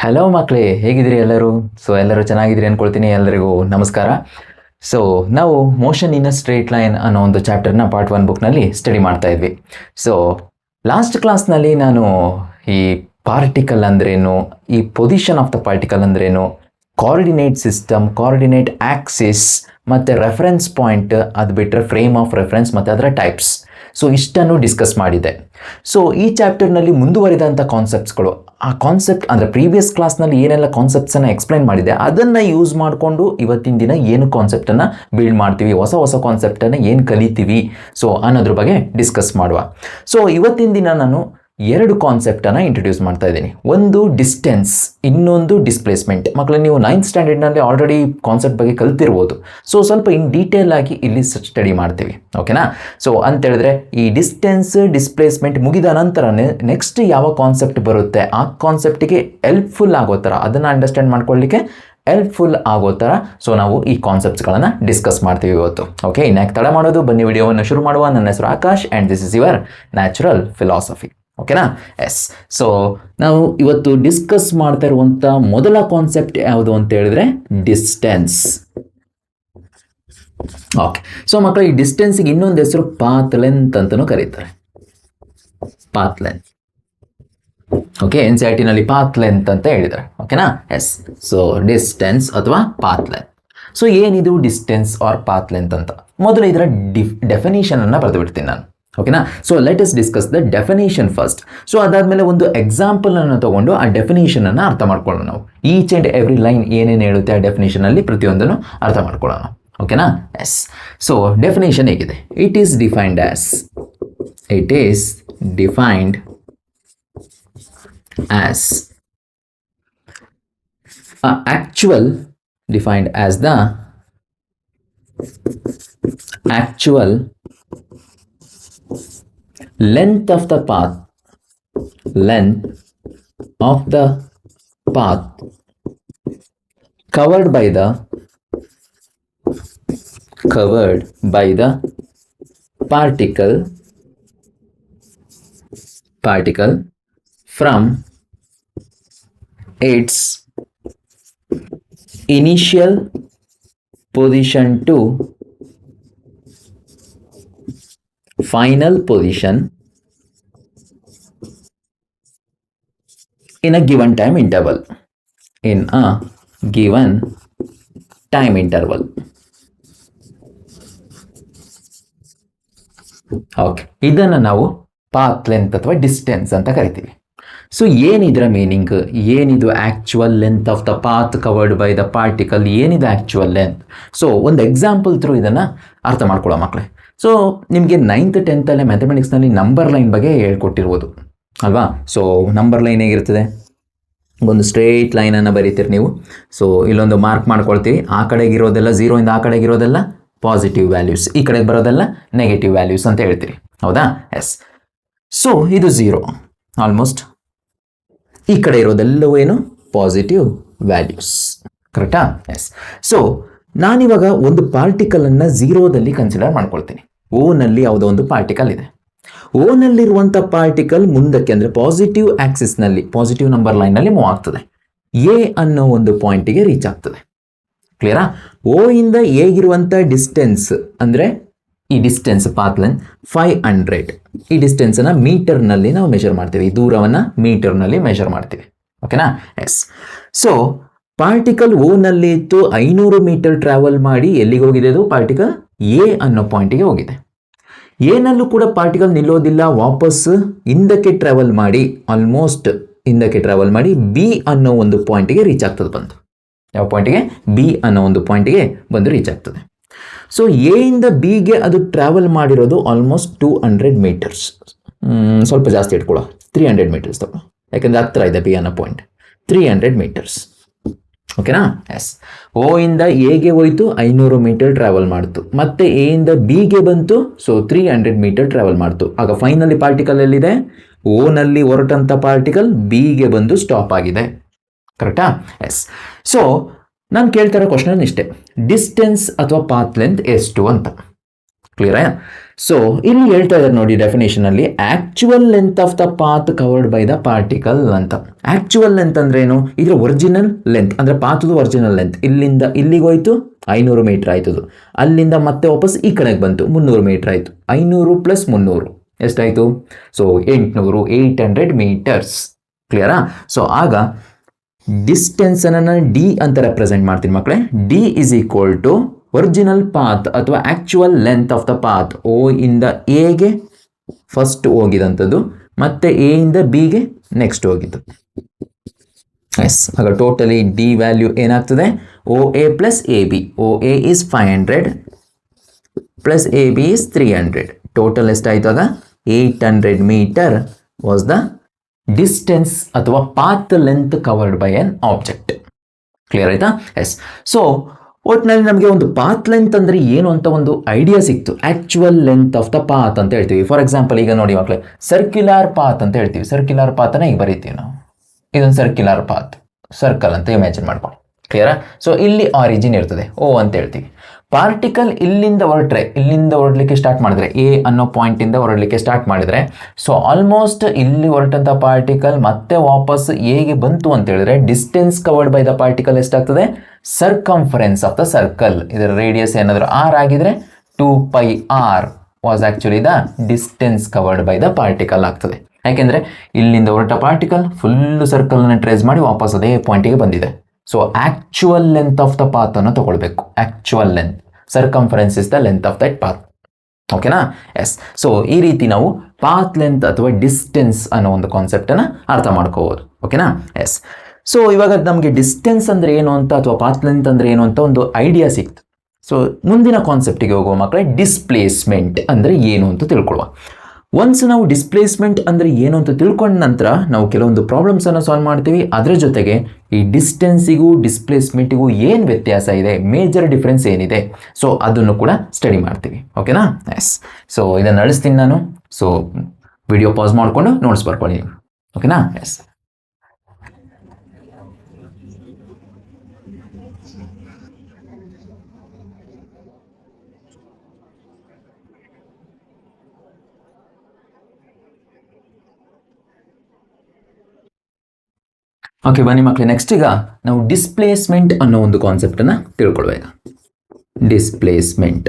Hello ಮಕ್ಕಳೇ, ಹೇಗಿದ್ದೀರಿ ಎಲ್ಲರೂ? ಎಲ್ಲರೂ ಚೆನ್ನಾಗಿದ್ದೀರಿ ಅಂದ್ಕೊಳ್ತೀನಿ. ಎಲ್ಲರಿಗೂ ನಮಸ್ಕಾರ. ನಾವು motion in a straight line ಅನ್ನೋ ಒಂದು ಚಾಪ್ಟರ್ನ ಪಾರ್ಟ್ 1 ಬುಕ್ನಲ್ಲಿ ಸ್ಟಡಿ ಮಾಡ್ತಾ ಇದ್ವಿ. ಲಾಸ್ಟ್ ಕ್ಲಾಸ್ನಲ್ಲಿ ನಾನು ಈ ಪಾರ್ಟಿಕಲ್ ಅಂದ್ರೇನು, ಈ ಪೊಸಿಷನ್ ಆಫ್ ದ ಪಾರ್ಟಿಕಲ್ ಅಂದ್ರೇನು, ಕೋಆರ್ಡಿನೇಟ್ ಸಿಸ್ಟಮ್, ಕೋಆರ್ಡಿನೇಟ್ ಆಕ್ಸಿಸ್ ಮತ್ತು ರೆಫರೆನ್ಸ್ ಪಾಯಿಂಟ್, ಅದು ಬಿಟ್ಟರೆ ಫ್ರೇಮ್ ಆಫ್ ರೆಫರೆನ್ಸ್ ಮತ್ತು ಅದರ ಟೈಪ್ಸ್, ಇಷ್ಟನ್ನು ಡಿಸ್ಕಸ್ ಮಾಡಿದೆ. ಈ ಚಾಪ್ಟರ್ನಲ್ಲಿ ಮುಂದುವರಿದಂಥ ಕಾನ್ಸೆಪ್ಟ್ಸ್ಗಳು, ಆ ಕಾನ್ಸೆಪ್ಟ್ ಅಂದರೆ ಪ್ರೀವಿಯಸ್ ಕ್ಲಾಸ್ನಲ್ಲಿ ಏನೆಲ್ಲ ಕಾನ್ಸೆಪ್ಟ್ಸನ್ನು ಎಕ್ಸ್ಪ್ಲೈನ್ ಮಾಡಿದೆ ಅದನ್ನು ಯೂಸ್ ಮಾಡಿಕೊಂಡು ಇವತ್ತಿನ ದಿನ ಏನು ಕಾನ್ಸೆಪ್ಟನ್ನು ಬಿಲ್ಡ್ ಮಾಡ್ತೀವಿ, ಹೊಸ ಕಾನ್ಸೆಪ್ಟನ್ನು ಏನು ಕಲಿತೀವಿ ಅನ್ನೋದ್ರ ಬಗ್ಗೆ ಡಿಸ್ಕಸ್ ಮಾಡುವ. ಇವತ್ತಿನ ದಿನ ನಾನು 2 ಕಾನ್ಸೆಪ್ಟನ್ನು ಇಂಟ್ರೊಡ್ಯೂಸ್ ಮಾಡ್ತಾ ಇದ್ದೀನಿ. ಒಂದು ಡಿಸ್ಟೆನ್ಸ್, ಇನ್ನೊಂದು ಡಿಸ್ಪ್ಲೇಸ್ಮೆಂಟ್. ಮಕ್ಕಳು ನೀವು 9th ಸ್ಟ್ಯಾಂಡರ್ಡ್ನಲ್ಲಿ ಆಲ್ರೆಡಿ ಕಾನ್ಸೆಪ್ಟ್ ಬಗ್ಗೆ ಕಲ್ತಿರ್ಬೋದು. ಸ್ವಲ್ಪ ಇನ್ ಡೀಟೇಲ್ ಆಗಿ ಇಲ್ಲಿ ಸ್ಟಡಿ ಮಾಡ್ತೀವಿ, ಓಕೆನಾ? ಅಂತೇಳಿದ್ರೆ ಈ ಡಿಸ್ಟೆನ್ಸ್ ಡಿಸ್ಪ್ಲೇಸ್ಮೆಂಟ್ ಮುಗಿದ ನಂತರ ನೆಕ್ಸ್ಟ್ ಯಾವ ಕಾನ್ಸೆಪ್ಟ್ ಬರುತ್ತೆ ಆ ಕಾನ್ಸೆಪ್ಟಿಗೆ ಹೆಲ್ಪ್ಫುಲ್ ಆಗೋ ಥರ, ಅದನ್ನು ಅಂಡರ್ಸ್ಟ್ಯಾಂಡ್ ಮಾಡ್ಕೊಳ್ಳಿಕ್ಕೆ ಹೆಲ್ಪ್ಫುಲ್ ಆಗೋ ಥರ ನಾವು ಈ ಕಾನ್ಸೆಪ್ಟ್ಸ್ಗಳನ್ನು ಡಿಸ್ಕಸ್ ಮಾಡ್ತೀವಿ ಇವತ್ತು. ಓಕೆ, ಇನ್ಯಾಕೆ ತಡ ಮಾಡೋದು, ಬನ್ನಿ ವಿಡಿಯೋವನ್ನು ಶುರು ಮಾಡುವ. ನನ್ನ ಹೆಸರು Akash and this is your natural philosophy. ಓಕೆನಾ? ಎಸ್. ನಾವು ಇವತ್ತು ಡಿಸ್ಕಸ್ ಮಾಡ್ತಾ ಇರುವಂಥ ಮೊದಲ ಕಾನ್ಸೆಪ್ಟ್ ಯಾವುದು ಅಂತ ಹೇಳಿದ್ರೆ ಡಿಸ್ಟೆನ್ಸ್. ಓಕೆ, ಮಕ್ಕಳು, ಈ ಡಿಸ್ಟೆನ್ಸ್ಗೆ ಇನ್ನೊಂದು ಹೆಸರು ಪಾತ್ ಲೆಂತ್ ಅಂತಲೂ ಕರೀತಾರೆ. Path length. ಓಕೆ, NCERT ನಲ್ಲಿ ಪಾತ್ ಲೆಂತ್ ಅಂತ ಹೇಳಿದ್ದಾರೆ. ಓಕೆನಾ? ಎಸ್. ಡಿಸ್ಟೆನ್ಸ್ ಅಥವಾ ಪಾತ್ ಲೆಂತ್. ಏನಿದು ಡಿಸ್ಟೆನ್ಸ್ ಆರ್ ಪಾತ್ ಲೆಂತ್ ಅಂತ ಮೊದಲು ಇದರ ಡೆಫಿನೇಷನ್ ಅನ್ನು ಬರೆದು ಬಿಡ್ತೀನಿ ನಾನು. ಓಕೆನಾ? Let us discuss the definition first. ಅದಾದಮೇಲೆ ಒಂದು ಎಕ್ಸಾಂಪಲ್ ಅನ್ನು ತಗೊಂಡು ಆ ಡೆಫಿನೇಷನ್ ಅನ್ನು ಅರ್ಥ ಮಾಡ್ಕೊಳ್ಳೋಣ. ನಾವು ಈಚ್ ಆ್ಯಂಡ್ ಎವ್ರಿ ಲೈನ್ ಏನೇನು ಹೇಳುತ್ತೆ ಆ ಡೆಫಿನೇಷನಲ್ಲಿ ಪ್ರತಿಯೊಂದನ್ನು ಅರ್ಥ ಮಾಡ್ಕೊಳ್ಳೋಣ. ಓಕೆನಾ? ಎಸ್. ಡೆಫಿನೇಷನ್ ಹೇಗಿದೆ? It is defined as defined as the actual length of the path covered by the particle from its initial position to final position in a given time interval. Okay, ಇದನ್ನು ನಾವು path length ಅಥವಾ distance ಅಂತ ಕರಿತೀವಿ. ಏನಿದ್ರ meaning? ಏನಿದು actual length of the path covered by the particle? ಏನಿದು actual length? ಒಂದು example through ಇದನ್ನು ಅರ್ಥ ಮಾಡ್ಕೊಳ್ಳೋ ಮಕ್ಕಳೇ. ನಿಮಗೆ 9th 10th ಮ್ಯಾಥಮೆಟಿಕ್ಸ್ನಲ್ಲಿ ನಂಬರ್ ಲೈನ್ ಬಗ್ಗೆ ಹೇಳ್ಕೊಟ್ಟಿರ್ಬೋದು ಅಲ್ವಾ? ನಂಬರ್ ಲೈನ್ ಹೇಗಿರ್ತದೆ? ಒಂದು ಸ್ಟ್ರೇಟ್ ಲೈನನ್ನು ಬರೀತೀರಿ ನೀವು. ಇಲ್ಲೊಂದು ಮಾರ್ಕ್ ಮಾಡ್ಕೊಳ್ತೀವಿ. ಆ ಕಡೆಗಿರೋದೆಲ್ಲ 0ಇಂದ ಆ ಕಡೆಗಿರೋದೆಲ್ಲ ಪಾಸಿಟಿವ್ ವ್ಯಾಲ್ಯೂಸ್, ಈ ಕಡೆಗೆ ಬರೋದೆಲ್ಲ ನೆಗೆಟಿವ್ ವ್ಯಾಲ್ಯೂಸ್ ಅಂತ ಹೇಳ್ತೀರಿ, ಹೌದಾ? ಎಸ್. ಇದು 0 ಆಲ್ಮೋಸ್ಟ್. ಈ ಕಡೆ ಇರೋದೆಲ್ಲವೂ ಏನು? ಪಾಸಿಟಿವ್ ವ್ಯಾಲ್ಯೂಸ್, ಕರೆಕ್ಟಾ? ಎಸ್. ನಾನಿವಾಗ ಒಂದು ಪಾರ್ಟಿಕಲನ್ನು 0ದಲ್ಲಿ ಕನ್ಸಿಡರ್ ಮಾಡ್ಕೊಳ್ತೀನಿ. ಓನಲ್ಲಿ ಯಾವುದೋ ಒಂದು ಪಾರ್ಟಿಕಲ್ ಇದೆ. ಓನಲ್ಲಿರುವಂಥ ಪಾರ್ಟಿಕಲ್ ಮುಂದಕ್ಕೆ ಅಂದರೆ ಪಾಸಿಟಿವ್ ಆಕ್ಸಿಸ್ನಲ್ಲಿ, ಪಾಸಿಟಿವ್ ನಂಬರ್ ಲೈನ್ನಲ್ಲಿ ಮೂವ್ ಆಗ್ತದೆ. ಎ ಅನ್ನೋ ಒಂದು ಪಾಯಿಂಟಿಗೆ ರೀಚ್ ಆಗ್ತದೆ. ಕ್ಲಿಯರಾ? ಓ ಇಂದ ಎಗಿರುವಂಥ ಡಿಸ್ಟೆನ್ಸ್ ಅಂದರೆ ಈ ಡಿಸ್ಟೆನ್ಸ್ ಪಾತ್ ಲೆಂತ್ 500. ಈ ಡಿಸ್ಟೆನ್ಸನ್ನು ಮೀಟರ್ನಲ್ಲಿ ನಾವು ಮೆಷರ್ ಮಾಡ್ತೀವಿ. ಈ ದೂರವನ್ನು ಮೀಟರ್ನಲ್ಲಿ ಮೆಷರ್ ಮಾಡ್ತೀವಿ. ಓಕೆನಾ? ಎಸ್. ಪಾರ್ಟಿಕಲ್ ಓನಲ್ಲಿ ಇತ್ತು, 500 ಮೀಟರ್ ಟ್ರಾವೆಲ್ ಮಾಡಿ ಎಲ್ಲಿಗೆ ಹೋಗಿದೆ? ಅದು ಪಾರ್ಟಿಕಲ್ ಎ ಅನ್ನೋ ಪಾಯಿಂಟಿಗೆ ಹೋಗಿದೆ. ಏನಲ್ಲೂ ಕೂಡ ಪಾರ್ಟಿಕಲ್ ನಿಲ್ಲೋದಿಲ್ಲ, ವಾಪಸ್ ಹಿಂದಕ್ಕೆ ಟ್ರಾವೆಲ್ ಮಾಡಿ, ಆಲ್ಮೋಸ್ಟ್ ಹಿಂದಕ್ಕೆ ಟ್ರಾವೆಲ್ ಮಾಡಿ ಬಿ ಅನ್ನೋ ಒಂದು ಪಾಯಿಂಟಿಗೆ ರೀಚ್ ಆಗ್ತದೆ. ಬಂದು ಯಾವ ಪಾಯಿಂಟಿಗೆ? ಬಿ ಅನ್ನೋ ಒಂದು ಪಾಯಿಂಟಿಗೆ ಬಂದು ರೀಚ್ ಆಗ್ತದೆ. ಎ ಇಂದ ಬಿಗೆ ಅದು ಟ್ರಾವೆಲ್ ಮಾಡಿರೋದು ಆಲ್ಮೋಸ್ಟ್ 200 ಮೀಟರ್ಸ್. ಸ್ವಲ್ಪ ಜಾಸ್ತಿ ಇಟ್ಕೊಳ್ಳೋ, 300 ಮೀಟರ್ಸ್ ತಗೊಳ್ಳೋ, ಯಾಕೆಂದರೆ ಹತ್ತಿರ ಇದೆ ಬಿ ಅನ್ನೋ ಪಾಯಿಂಟ್. 300 ಮೀಟರ್ಸ್. ಓಕೆನಾ? ಎಸ್. ಓ ಇಂದ ಎಗೆ ಹೋಯ್ತು, 500 ಮೀಟರ್ ಟ್ರಾವೆಲ್ ಮಾಡ್ತು. ಮತ್ತೆ ಎ ಇಂದ ಬಿಗೆ ಬಂತು, 300 ಮೀಟರ್ ಟ್ರಾವೆಲ್ ಮಾಡ್ತು. ಆಗ ಫೈನಲಿ ಪಾರ್ಟಿಕಲ್ ಎಲ್ಲಿದೆ? ಓನಲ್ಲಿ ಹೊರಟಂಥ ಪಾರ್ಟಿಕಲ್ ಬಿಗೆ ಬಂದು ಸ್ಟಾಪ್ ಆಗಿದೆ. ಕರೆಕ್ಟಾ? ಎಸ್. ನಾನು ಕೇಳ್ತಾ ಇರೋ ಕ್ವಶನ್ ಇಷ್ಟೇ, ಡಿಸ್ಟೆನ್ಸ್ ಅಥವಾ ಪಾತ್ ಲೆಂತ್ ಎಷ್ಟು ಅಂತ. ಕ್ಲಿಯರಾ? ಸೊ ಇಲ್ಲಿ ಹೇಳ್ತಾ ಇದ್ದಾರೆ ನೋಡಿ ಡೆಫಿನೇಷನ್ ಅಲ್ಲಿ actual length of the path covered by the particle ಅಂತ. ಆಕ್ಚುಯಲ್ ಲೆಂತ್ ಅಂದ್ರೆ ಏನು? ಇದ್ರ ಒರಿಜಿನಲ್ ಲೆಂತ್ ಅಂದ್ರೆ ಪಾತ್ದು ಒರಿಜಿನಲ್ ಲೆಂತ್ ಇಲ್ಲಿಂದ ಇಲ್ಲಿಗೆ ಹೋಯ್ತು 500 ಮೀಟರ್ ಆಯ್ತದು, ಅಲ್ಲಿಂದ ಮತ್ತೆ ವಾಪಸ್ ಈ ಕಡೆಗೆ ಬಂತು 300 ಮೀಟರ್ ಆಯ್ತು. 500 ಪ್ಲಸ್ 300 ಎಷ್ಟಾಯ್ತು? So 800 metres. ಕ್ಲಿಯರಾ? ಸೊ ಆಗ ಡಿಸ್ಟೆನ್ಸ್ ಅನ್ನ ಡಿ ಅಂತ ರೆಪ್ರೆಸೆಂಟ್ ಮಾಡ್ತೀನಿ ಮಕ್ಕಳೇ. D is equal to original path ಅಥವಾ actual length of the path. O ಇಂದ ಎಗೆ ಫಸ್ಟ್ ಹೋಗಿದಂಥದ್ದು ಮತ್ತೆ ಎ ಇಂದ ಬಿಗೆ ನೆಕ್ಸ್ಟ್ ಹೋಗಿದ್ದು. ಎಸ್, ಆಗ ಟೋಟಲಿ ಡಿ ವ್ಯಾಲ್ಯೂ ಏನಾಗ್ತದೆ? O A plus A B. O A is 500 plus A B is 300. Total ಎಷ್ಟಾಯ್ತು? ಆಗ 800 ಮೀಟರ್ ವಾಸ್ ದ ಡಿಸ್ಟೆನ್ಸ್ ಅಥವಾ path length covered by an object. Clear ಆಯ್ತಾ? ಎಸ್. ಸೊ ಒಟ್ಟಿನಲ್ಲಿ ನಮಗೆ ಒಂದು ಪಾತ್ ಲೆಂತ್ ಅಂದರೆ ಏನು ಅಂತ ಒಂದು ಐಡಿಯಾ ಸಿಕ್ತು. Actual length of the path ಅಂತ ಹೇಳ್ತೀವಿ. ಫಾರ್ ಎಕ್ಸಾಂಪಲ್ ಈಗ ನೋಡಿ ಮಕ್ಕಳೇ, ಸರ್ಕ್ಯುಲರ್ ಪಾತ್ ಅಂತ ಹೇಳ್ತೀವಿ. ಸರ್ಕ್ಯುಲರ್ ಪಾತನ್ನ ಈಗ ಬರೀತೀವಿ ನಾವು. ಇದೊಂದು ಸರ್ಕ್ಯುಲರ್ ಪಾತ್, ಸರ್ಕಲ್ ಅಂತ ಇಮ್ಯಾಜಿನ್ ಮಾಡ್ಕೊಳ್ಳಿ. ಕ್ಲಿಯರಾ? ಸೊ ಇಲ್ಲಿ ಆರಿಜಿನ್ ಇರ್ತದೆ, ಓ ಅಂತ ಹೇಳ್ತೀವಿ. ಪಾರ್ಟಿಕಲ್ ಇಲ್ಲಿಂದ ಹೊರಡಲಿಕ್ಕೆ ಸ್ಟಾರ್ಟ್ ಮಾಡಿದ್ರೆ, ಎ ಅನ್ನೋ ಪಾಯಿಂಟಿಂದ ಹೊರಡಲಿಕ್ಕೆ ಸ್ಟಾರ್ಟ್ ಮಾಡಿದರೆ, ಸೊ ಆಲ್ಮೋಸ್ಟ್ ಇಲ್ಲಿ ಹೊರಟಂಥ ಪಾರ್ಟಿಕಲ್ ಮತ್ತೆ ವಾಪಸ್ ಎಗೆ ಬಂತು ಅಂತ ಹೇಳಿದ್ರೆ distance covered by the particle ಎಷ್ಟಾಗ್ತದೆ? Circumference of the circle. ಇದರ ರೇಡಿಯಸ್ ಏನಾದರೂ ಆರ್ ಆಗಿದ್ರೆ 2πr was actually the distance covered by the particle ಆಗ್ತದೆ. ಯಾಕೆಂದರೆ ಇಲ್ಲಿಂದ ಹೊರಟ ಪಾರ್ಟಿಕಲ್ ಫುಲ್ಲು ಸರ್ಕಲ್ನ ಟ್ರೇಸ್ ಮಾಡಿ ವಾಪಸ್ ಅದೇ ಪಾಯಿಂಟಿಗೆ ಬಂದಿದೆ. So actual length of the path ಅನ್ನು ತಗೊಳ್ಬೇಕು. Actual length, circumference is the length of that path. ಓಕೆನಾ? ಎಸ್. ಸೊ ಈ ರೀತಿ ನಾವು ಪಾತ್ ಲೆಂತ್ ಅಥವಾ ಡಿಸ್ಟೆನ್ಸ್ ಅನ್ನೋ ಒಂದು ಕಾನ್ಸೆಪ್ಟನ್ನು ಅರ್ಥ ಮಾಡ್ಕೋಬೋದು. ಓಕೆನಾ? ಎಸ್. ಸೊ ಇವಾಗ ನಮಗೆ ಡಿಸ್ಟೆನ್ಸ್ ಅಂದರೆ ಏನು ಅಂತ ಅಥವಾ ಪಾತ್ ಲೆಂತ್ ಅಂದರೆ ಏನು ಅಂತ ಒಂದು ಐಡಿಯಾ ಸಿಕ್ತು. ಸೊ ಮುಂದಿನ ಕಾನ್ಸೆಪ್ಟಿಗೆ ಹೋಗುವ ಮಕ್ಕಳೇ, ಡಿಸ್ಪ್ಲೇಸ್ಮೆಂಟ್ ಅಂದರೆ ಏನು ಅಂತ ತಿಳ್ಕೊಳ್ಳುವ. ಒನ್ಸ್ ನಾವು ಡಿಸ್ಪ್ಲೇಸ್ಮೆಂಟ್ ಅಂದರೆ ಏನು ಅಂತ ತಿಳ್ಕೊಂಡ ನಂತರ ನಾವು ಕೆಲವೊಂದು ಪ್ರಾಬ್ಲಮ್ಸನ್ನು ಸಾಲ್ವ್ ಮಾಡ್ತೀವಿ. ಅದರ ಜೊತೆಗೆ ಈ ಡಿಸ್ಟೆನ್ಸಿಗೂ ಡಿಸ್ಪ್ಲೇಸ್ಮೆಂಟಿಗೂ ಏನು ವ್ಯತ್ಯಾಸ ಇದೆ, ಮೇಜರ್ ಡಿಫ್ರೆನ್ಸ್ ಏನಿದೆ, ಸೊ ಅದನ್ನು ಕೂಡ ಸ್ಟಡಿ ಮಾಡ್ತೀವಿ. ಓಕೆನಾ? ಎಸ್. ಸೊ ಇದನ್ನು ನಡೆಸ್ತೀನಿ ನಾನು. ಸೊ ವಿಡಿಯೋ ಪಾಸ್ ಮಾಡಿಕೊಂಡು ನೋಟ್ಸ್ ಬರ್ಕೊಳ್ಳಿ. ಓಕೆನಾ? ಎಸ್. ಓಕೆ, ಬನ್ನಿ ಮಕ್ಕಳೇ, ನೆಕ್ಸ್ಟ್ ಈಗ ನಾವು ಡಿಸ್ಪ್ಲೇಸ್ಮೆಂಟ್ ಅನ್ನೋ ಒಂದು ಕಾನ್ಸೆಪ್ಟನ್ನು ತಿಳ್ಕೊಳ್ಳುವ. ಈಗ ಡಿಸ್ಪ್ಲೇಸ್ಮೆಂಟ್.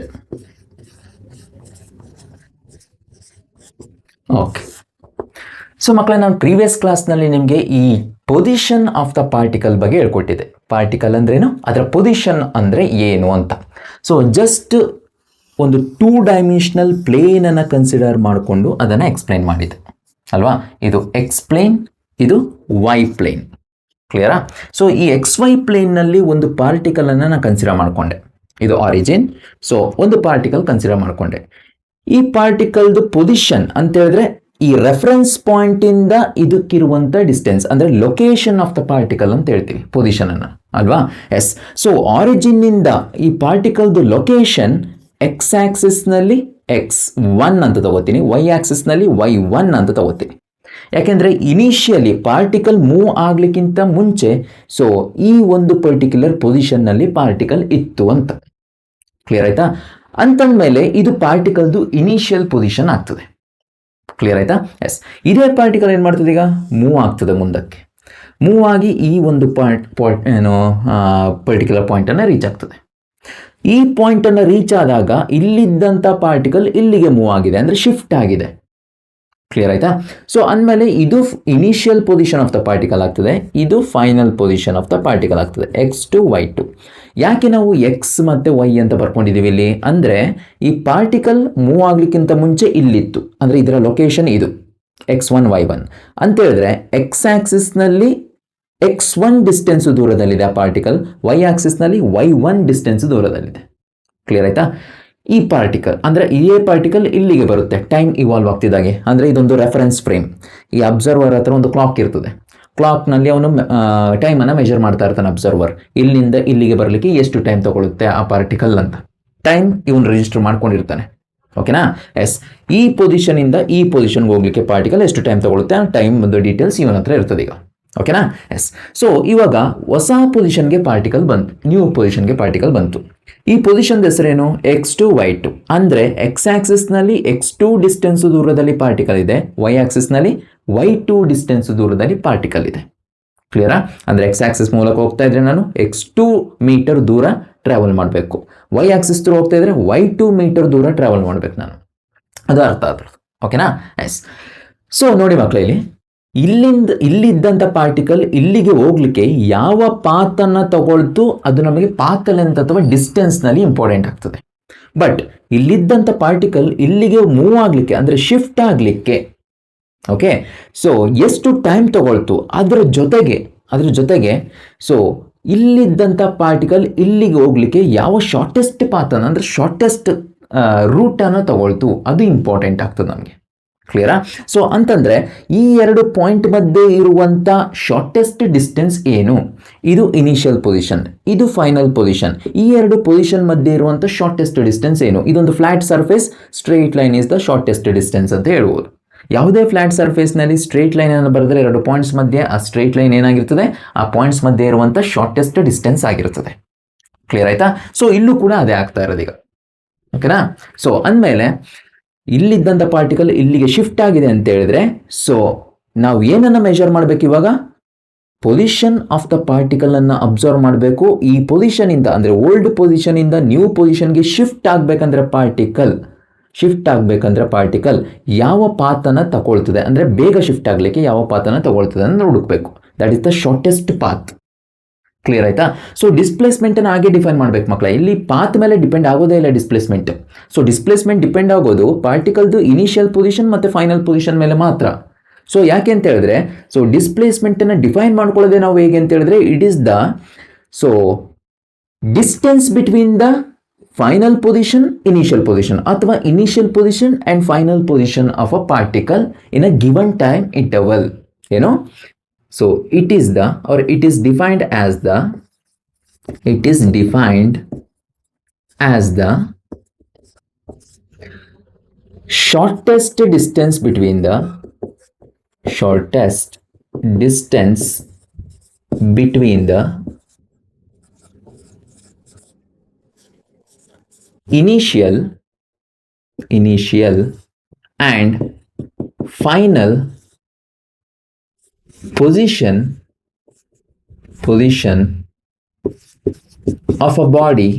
ಓಕೆ. ಸೊ ಮಕ್ಕಳೇ, ನಾನು ಪ್ರೀವಿಯಸ್ ಕ್ಲಾಸ್ನಲ್ಲಿ ನಿಮಗೆ ಈ ಪೊಸಿಷನ್ ಆಫ್ ದ ಪಾರ್ಟಿಕಲ್ ಬಗ್ಗೆ ಹೇಳ್ಕೊಟ್ಟಿದ್ದೆ. ಪಾರ್ಟಿಕಲ್ ಅಂದ್ರೇನು, ಅದರ ಪೊಸಿಷನ್ ಅಂದರೆ ಏನು ಅಂತ. ಸೊ ಜಸ್ಟ್ ಒಂದು 2 ಡೈಮೆನ್ಷನಲ್ ಪ್ಲೇನನ್ನು ಕನ್ಸಿಡರ್ ಮಾಡಿಕೊಂಡು ಅದನ್ನು ಎಕ್ಸ್ಪ್ಲೈನ್ ಮಾಡಿದ್ದೆ ಅಲ್ವಾ? ಇದು ಎಕ್ಸ್ ಪ್ಲೇನ್, ಇದು ವೈ ಪ್ಲೇನ್. ಕ್ಲಿಯರಾ? ಸೊ ಈ ಎಕ್ಸ್ ವೈ ಪ್ಲೇನ್ನಲ್ಲಿ ಒಂದು ಪಾರ್ಟಿಕಲನ್ನು ನಾನು ಕನ್ಸಿಡರ್ ಮಾಡಿಕೊಂಡೆ. ಇದು ಆರಿಜಿನ್. ಸೊ ಒಂದು ಪಾರ್ಟಿಕಲ್ ಕನ್ಸಿಡರ್ ಮಾಡಿಕೊಂಡೆ. ಈ ಪಾರ್ಟಿಕಲ್ದು ಪೊಸಿಷನ್ ಅಂತ ಹೇಳಿದ್ರೆ ಈ ರೆಫರೆನ್ಸ್ ಪಾಯಿಂಟಿಂದ ಇದಕ್ಕಿರುವಂಥ ಡಿಸ್ಟೆನ್ಸ್ ಅಂದರೆ ಲೊಕೇಶನ್ ಆಫ್ ದ ಪಾರ್ಟಿಕಲ್ ಅಂತ ಹೇಳ್ತೀವಿ ಪೊಸಿಷನನ್ನು, ಅಲ್ವಾ? ಎಸ್. ಸೊ ಆರಿಜಿನ್ನಿಂದ ಈ ಪಾರ್ಟಿಕಲ್ದು ಲೊಕೇಶನ್ ಎಕ್ಸ್ ಆಕ್ಸಿಸ್ನಲ್ಲಿ x1 ಅಂತ ತಗೋತೀನಿ, ವೈ ಆಕ್ಸಿಸ್ನಲ್ಲಿ y1 ಅಂತ ತಗೋತೀನಿ. ಯಾಕೆಂದರೆ ಇನಿಷಿಯಲಿ ಪಾರ್ಟಿಕಲ್ ಮೂವ್ ಆಗಲಿಕ್ಕಿಂತ ಮುಂಚೆ ಸೊ ಈ ಒಂದು ಪರ್ಟಿಕ್ಯುಲರ್ ಪೊಸಿಷನ್ನಲ್ಲಿ ಪಾರ್ಟಿಕಲ್ ಇತ್ತು ಅಂತ. ಕ್ಲಿಯರ್ ಆಯ್ತಾ? ಅಂತಂದಮೇಲೆ ಇದು ಪಾರ್ಟಿಕಲ್ದು ಇನಿಷಿಯಲ್ ಪೊಸಿಷನ್ ಆಗ್ತದೆ. ಕ್ಲಿಯರ್ ಆಯ್ತಾ? ಎಸ್. ಇದೇ ಪಾರ್ಟಿಕಲ್ ಏನು ಮಾಡ್ತದೆ? ಈಗ ಮೂವ್ ಆಗ್ತದೆ ಮುಂದಕ್ಕೆ. ಮೂವ್ ಆಗಿ ಈ ಒಂದು ಪರ್ಟಿಕ್ಯುಲರ್ ಪಾಯಿಂಟನ್ನು ರೀಚ್ ಆಗ್ತದೆ. ಈ ಪಾಯಿಂಟನ್ನು ರೀಚ್ ಆದಾಗ ಇಲ್ಲಿದ್ದಂಥ ಪಾರ್ಟಿಕಲ್ ಇಲ್ಲಿಗೆ ಮೂವ್ ಆಗಿದೆ, ಅಂದರೆ ಶಿಫ್ಟ್ ಆಗಿದೆ. ಕ್ಲಿಯರ್ ಆಯ್ತಾ? ಸೊ ಅಂದಮೇಲೆ ಇದು initial position of the particle ಆಗ್ತದೆ, ಇದು final position of the particle ಆಗ್ತದೆ, x2 y2. ಯಾಕೆ ನಾವು ಎಕ್ಸ್ ಮತ್ತು ವೈ ಅಂತ ಬರ್ಕೊಂಡಿದ್ದೀವಿ ಇಲ್ಲಿ ಅಂದರೆ ಈ ಪಾರ್ಟಿಕಲ್ ಮೂವ್ ಆಗಲಿಕ್ಕಿಂತ ಮುಂಚೆ ಇಲ್ಲಿತ್ತು, ಅಂದರೆ ಇದರ ಲೊಕೇಶನ್ ಇದು x1 y1 ಅಂತ ಹೇಳಿದ್ರೆ ಎಕ್ಸ್ ಆಕ್ಸಿಸ್ನಲ್ಲಿ x1 ಡಿಸ್ಟೆನ್ಸ್ ದೂರದಲ್ಲಿದೆ ಆ ಪಾರ್ಟಿಕಲ್, ವೈ ಆಕ್ಸಿಸ್ನಲ್ಲಿ y1 ಡಿಸ್ಟೆನ್ಸ್ ದೂರದಲ್ಲಿದೆ. ಕ್ಲಿಯರ್ ಆಯ್ತಾ? ಈ ಪಾರ್ಟಿಕಲ್ ಅಂದರೆ ಇದೇ ಪಾರ್ಟಿಕಲ್ ಇಲ್ಲಿಗೆ ಬರುತ್ತೆ ಟೈಮ್ ಇವಾಲ್ವ್ ಆಗ್ತಿದ್ದಾಗೆ. ಅಂದರೆ ಇದೊಂದು ರೆಫರೆನ್ಸ್ ಫ್ರೇಮ್. ಈ ಅಬ್ಸರ್ವರ್ ಹತ್ರ ಒಂದು ಕ್ಲಾಕ್ ಇರ್ತದೆ. ಕ್ಲಾಕ್ನಲ್ಲಿ ಅವನು ಟೈಮನ್ನು ಮೆಜರ್ ಮಾಡ್ತಾ ಇರ್ತಾನೆ ಅಬ್ಸರ್ವರ್. ಇಲ್ಲಿಂದ ಇಲ್ಲಿಗೆ ಬರಲಿಕ್ಕೆ ಎಷ್ಟು ಟೈಮ್ ತಗೊಳುತ್ತೆ ಆ ಪಾರ್ಟಿಕಲ್ ಅಂತ ಟೈಮ್ ಇವನು ರಿಜಿಸ್ಟರ್ ಮಾಡ್ಕೊಂಡಿರ್ತಾನೆ. ಓಕೆನಾ? ಎಸ್. ಈ ಪೊಸಿಷನಿಂದ ಈ ಪೊಸಿಷನ್ಗೆ ಹೋಗ್ಲಿಕ್ಕೆ ಪಾರ್ಟಿಕಲ್ ಎಷ್ಟು ಟೈಮ್ ತಗೊಳುತ್ತೆ ಆ ಟೈಮ್ ಒಂದು ಡೀಟೇಲ್ಸ್ ಇವನ ಹತ್ರ ಇರ್ತದೆ. ಈಗ ಓಕೆನಾ. ಎಸ್. ಸೊ ಇವಾಗ ಹೊಸ ಪೊಸಿಷನ್ಗೆ ಪಾರ್ಟಿಕಲ್ ಬಂತು, ನ್ಯೂ ಪೊಸಿಷನ್ಗೆ ಪಾರ್ಟಿಕಲ್ ಬಂತು. ಈ ಪೊಸಿಷನ್ ಹೆಸರೇನು? x2 y2. ಅಂದರೆ ಎಕ್ಸ್ ಆಕ್ಸಿಸ್ನಲ್ಲಿ x2 ಡಿಸ್ಟೆನ್ಸ್ ದೂರದಲ್ಲಿ ಪಾರ್ಟಿಕಲ್ ಇದೆ, y ಆಕ್ಸಿಸ್ನಲ್ಲಿ y2 ಡಿಸ್ಟೆನ್ಸ್ ದೂರದಲ್ಲಿ ಪಾರ್ಟಿಕಲ್ ಇದೆ. ಕ್ಲಿಯರಾ? ಅಂದರೆ ಎಕ್ಸ್ ಆಕ್ಸಿಸ್ ಮೂಲಕ ಹೋಗ್ತಾ ಇದ್ರೆ ನಾನು x2 ಮೀಟರ್ ದೂರ ಟ್ರಾವೆಲ್ ಮಾಡಬೇಕು, y ಆಕ್ಸಿಸ್ ಥ್ರೂ ಹೋಗ್ತಾ ಇದ್ರೆ y2 ಮೀಟರ್ ದೂರ ಟ್ರಾವೆಲ್ ಮಾಡಬೇಕು ನಾನು. ಅದು ಅರ್ಥ ಆದ್ರದ್ದು. ಓಕೆನಾ. ಎಸ್. ಸೊ ನೋಡಿ ಮಕ್ಕಳೇ, ಇಲ್ಲಿದ್ದಂಥ ಪಾರ್ಟಿಕಲ್ ಇಲ್ಲಿಗೆ ಹೋಗ್ಲಿಕ್ಕೆ ಯಾವ ಪಾತನ್ನು ತಗೊಳ್ತು ಅದು ನಮಗೆ ಪಾತ್ ಲೆಂತ್ ಅಥವಾ ಡಿಸ್ಟೆನ್ಸ್ನಲ್ಲಿ ಇಂಪಾರ್ಟೆಂಟ್ ಆಗ್ತದೆ. ಬಟ್ ಇಲ್ಲಿದ್ದಂಥ ಪಾರ್ಟಿಕಲ್ ಇಲ್ಲಿಗೆ ಮೂವ್ ಆಗಲಿಕ್ಕೆ ಅಂದರೆ ಶಿಫ್ಟ್ ಆಗಲಿಕ್ಕೆ ಓಕೆ, ಸೊ ಎಷ್ಟು ಟೈಮ್ ತಗೊಳ್ತು ಅದರ ಜೊತೆಗೆ ಸೊ ಇಲ್ಲಿದ್ದಂಥ ಪಾರ್ಟಿಕಲ್ ಇಲ್ಲಿಗೆ ಹೋಗ್ಲಿಕ್ಕೆ ಯಾವ ಶಾರ್ಟೆಸ್ಟ್ ಪಾತನ್ನು ಅಂದರೆ ಶಾರ್ಟೆಸ್ಟ್ ರೂಟನ್ನು ತಗೊಳ್ತು ಅದು ಇಂಪಾರ್ಟೆಂಟ್ ಆಗ್ತದೆ ನಮಗೆ. ಕ್ಲಿಯರಾ? ಸೊ ಅಂತಂದರೆ ಈ ಎರಡು ಪಾಯಿಂಟ್ ಮಧ್ಯೆ ಇರುವಂಥ ಶಾರ್ಟೆಸ್ಟ್ ಡಿಸ್ಟೆನ್ಸ್ ಏನು? ಇದು ಇನಿಷಿಯಲ್ ಪೊಸಿಷನ್, ಇದು ಫೈನಲ್ ಪೊಸಿಷನ್. ಈ ಎರಡು ಪೊಸಿಷನ್ ಮಧ್ಯೆ ಇರುವಂಥ ಶಾರ್ಟೆಸ್ಟ್ ಡಿಸ್ಟೆನ್ಸ್ ಏನು? ಇದೊಂದು flat surface, straight line is the shortest distance ಅಂತ ಹೇಳ್ಬೋದು. ಯಾವುದೇ ಫ್ಲಾಟ್ ಸರ್ಫೇಸ್ನಲ್ಲಿ ಸ್ಟ್ರೇಟ್ ಲೈನ್ ಅನ್ನು ಬರೆದ್ರೆ ಎರಡು ಪಾಯಿಂಟ್ಸ್ ಮಧ್ಯೆ ಆ ಸ್ಟ್ರೇಟ್ ಲೈನ್ ಏನಾಗಿರ್ತದೆ? ಆ ಪಾಯಿಂಟ್ಸ್ ಮಧ್ಯೆ ಇರುವಂಥ ಶಾರ್ಟೆಸ್ಟ್ ಡಿಸ್ಟೆನ್ಸ್ ಆಗಿರ್ತದೆ. ಕ್ಲಿಯರ್ ಆಯ್ತಾ? ಸೊ ಇಲ್ಲೂ ಕೂಡ ಅದೇ ಆಗ್ತಾ ಇರೋದು ಈಗ. ಓಕೆನಾ. ಸೊ ಅಂದಮೇಲೆ ಇಲ್ಲಿದ್ದಂಥ ಪಾರ್ಟಿಕಲ್ ಇಲ್ಲಿಗೆ ಶಿಫ್ಟ್ ಆಗಿದೆ ಅಂತ ಹೇಳಿದ್ರೆ ಸೊ ನಾವು ಏನನ್ನು ಮೆಷರ್ ಮಾಡಬೇಕು ಇವಾಗ? ಪೊಸಿಷನ್ ಆಫ್ ದ ಪಾರ್ಟಿಕಲ್ ಅನ್ನು ಅಬ್ಸರ್ವ್ ಮಾಡಬೇಕು. ಈ ಪೊಸಿಷನ್ ಇಂದ ಅಂದರೆ ಓಲ್ಡ್ ಪೊಸಿಷನ್ ಇಂದ ನ್ಯೂ ಪೊಸಿಷನ್ಗೆ ಶಿಫ್ಟ್ ಆಗಬೇಕಂದ್ರೆ ಪಾರ್ಟಿಕಲ್ ಯಾವ ಪಾತನ್ನು ತಗೊಳ್ತದೆ, ಅಂದರೆ ಬೇಗ ಶಿಫ್ಟ್ ಆಗಲಿಕ್ಕೆ ಯಾವ ಪಾತನ್ನು ತಗೊಳ್ತದೆ ಅಂತ ಹುಡುಕಬೇಕು. That is the shortest path. Clear ಆಯ್ತಾ? ಸೊ ಡಿಸ್ಪ್ಲೇಸ್ಮೆಂಟನ್ನು ಹಾಗೆ ಡಿಫೈನ್ ಮಾಡಬೇಕು ಮಕ್ಕಳ. ಇಲ್ಲಿ ಪಾತ್ ಮೇಲೆ ಡಿಪೆಂಡ್ ಆಗೋದೇ ಇಲ್ಲ ಡಿಸ್ಪ್ಲೇಸ್ಮೆಂಟ್. ಸೊ ಡಿಸ್ಪ್ಲೇಸ್ಮೆಂಟ್ ಡಿಪೆಂಡ್ ಆಗೋದು ಪಾರ್ಟಿಕಲ್ದು ಇನಿಷಿಯಲ್ ಪೊಸಿಷನ್ ಮತ್ತು ಫೈನಲ್ ಪೊಸಿಷನ್ ಮೇಲೆ ಮಾತ್ರ. ಸೊ ಯಾಕೆ ಅಂತ ಹೇಳಿದ್ರೆ ಸೊ ಡಿಸ್ಪ್ಲೇಸ್ಮೆಂಟನ್ನು ಡಿಫೈನ್ ಮಾಡ್ಕೊಳ್ಳೋದೇ ನಾವು ಹೇಗೆ ಅಂತ ಹೇಳಿದ್ರೆ it is the so distance between the final position, initial position ಅಥವಾ initial position and final position of a particle in a given time interval. ಏನೋ so it is defined as the shortest distance between the initial and final position of a body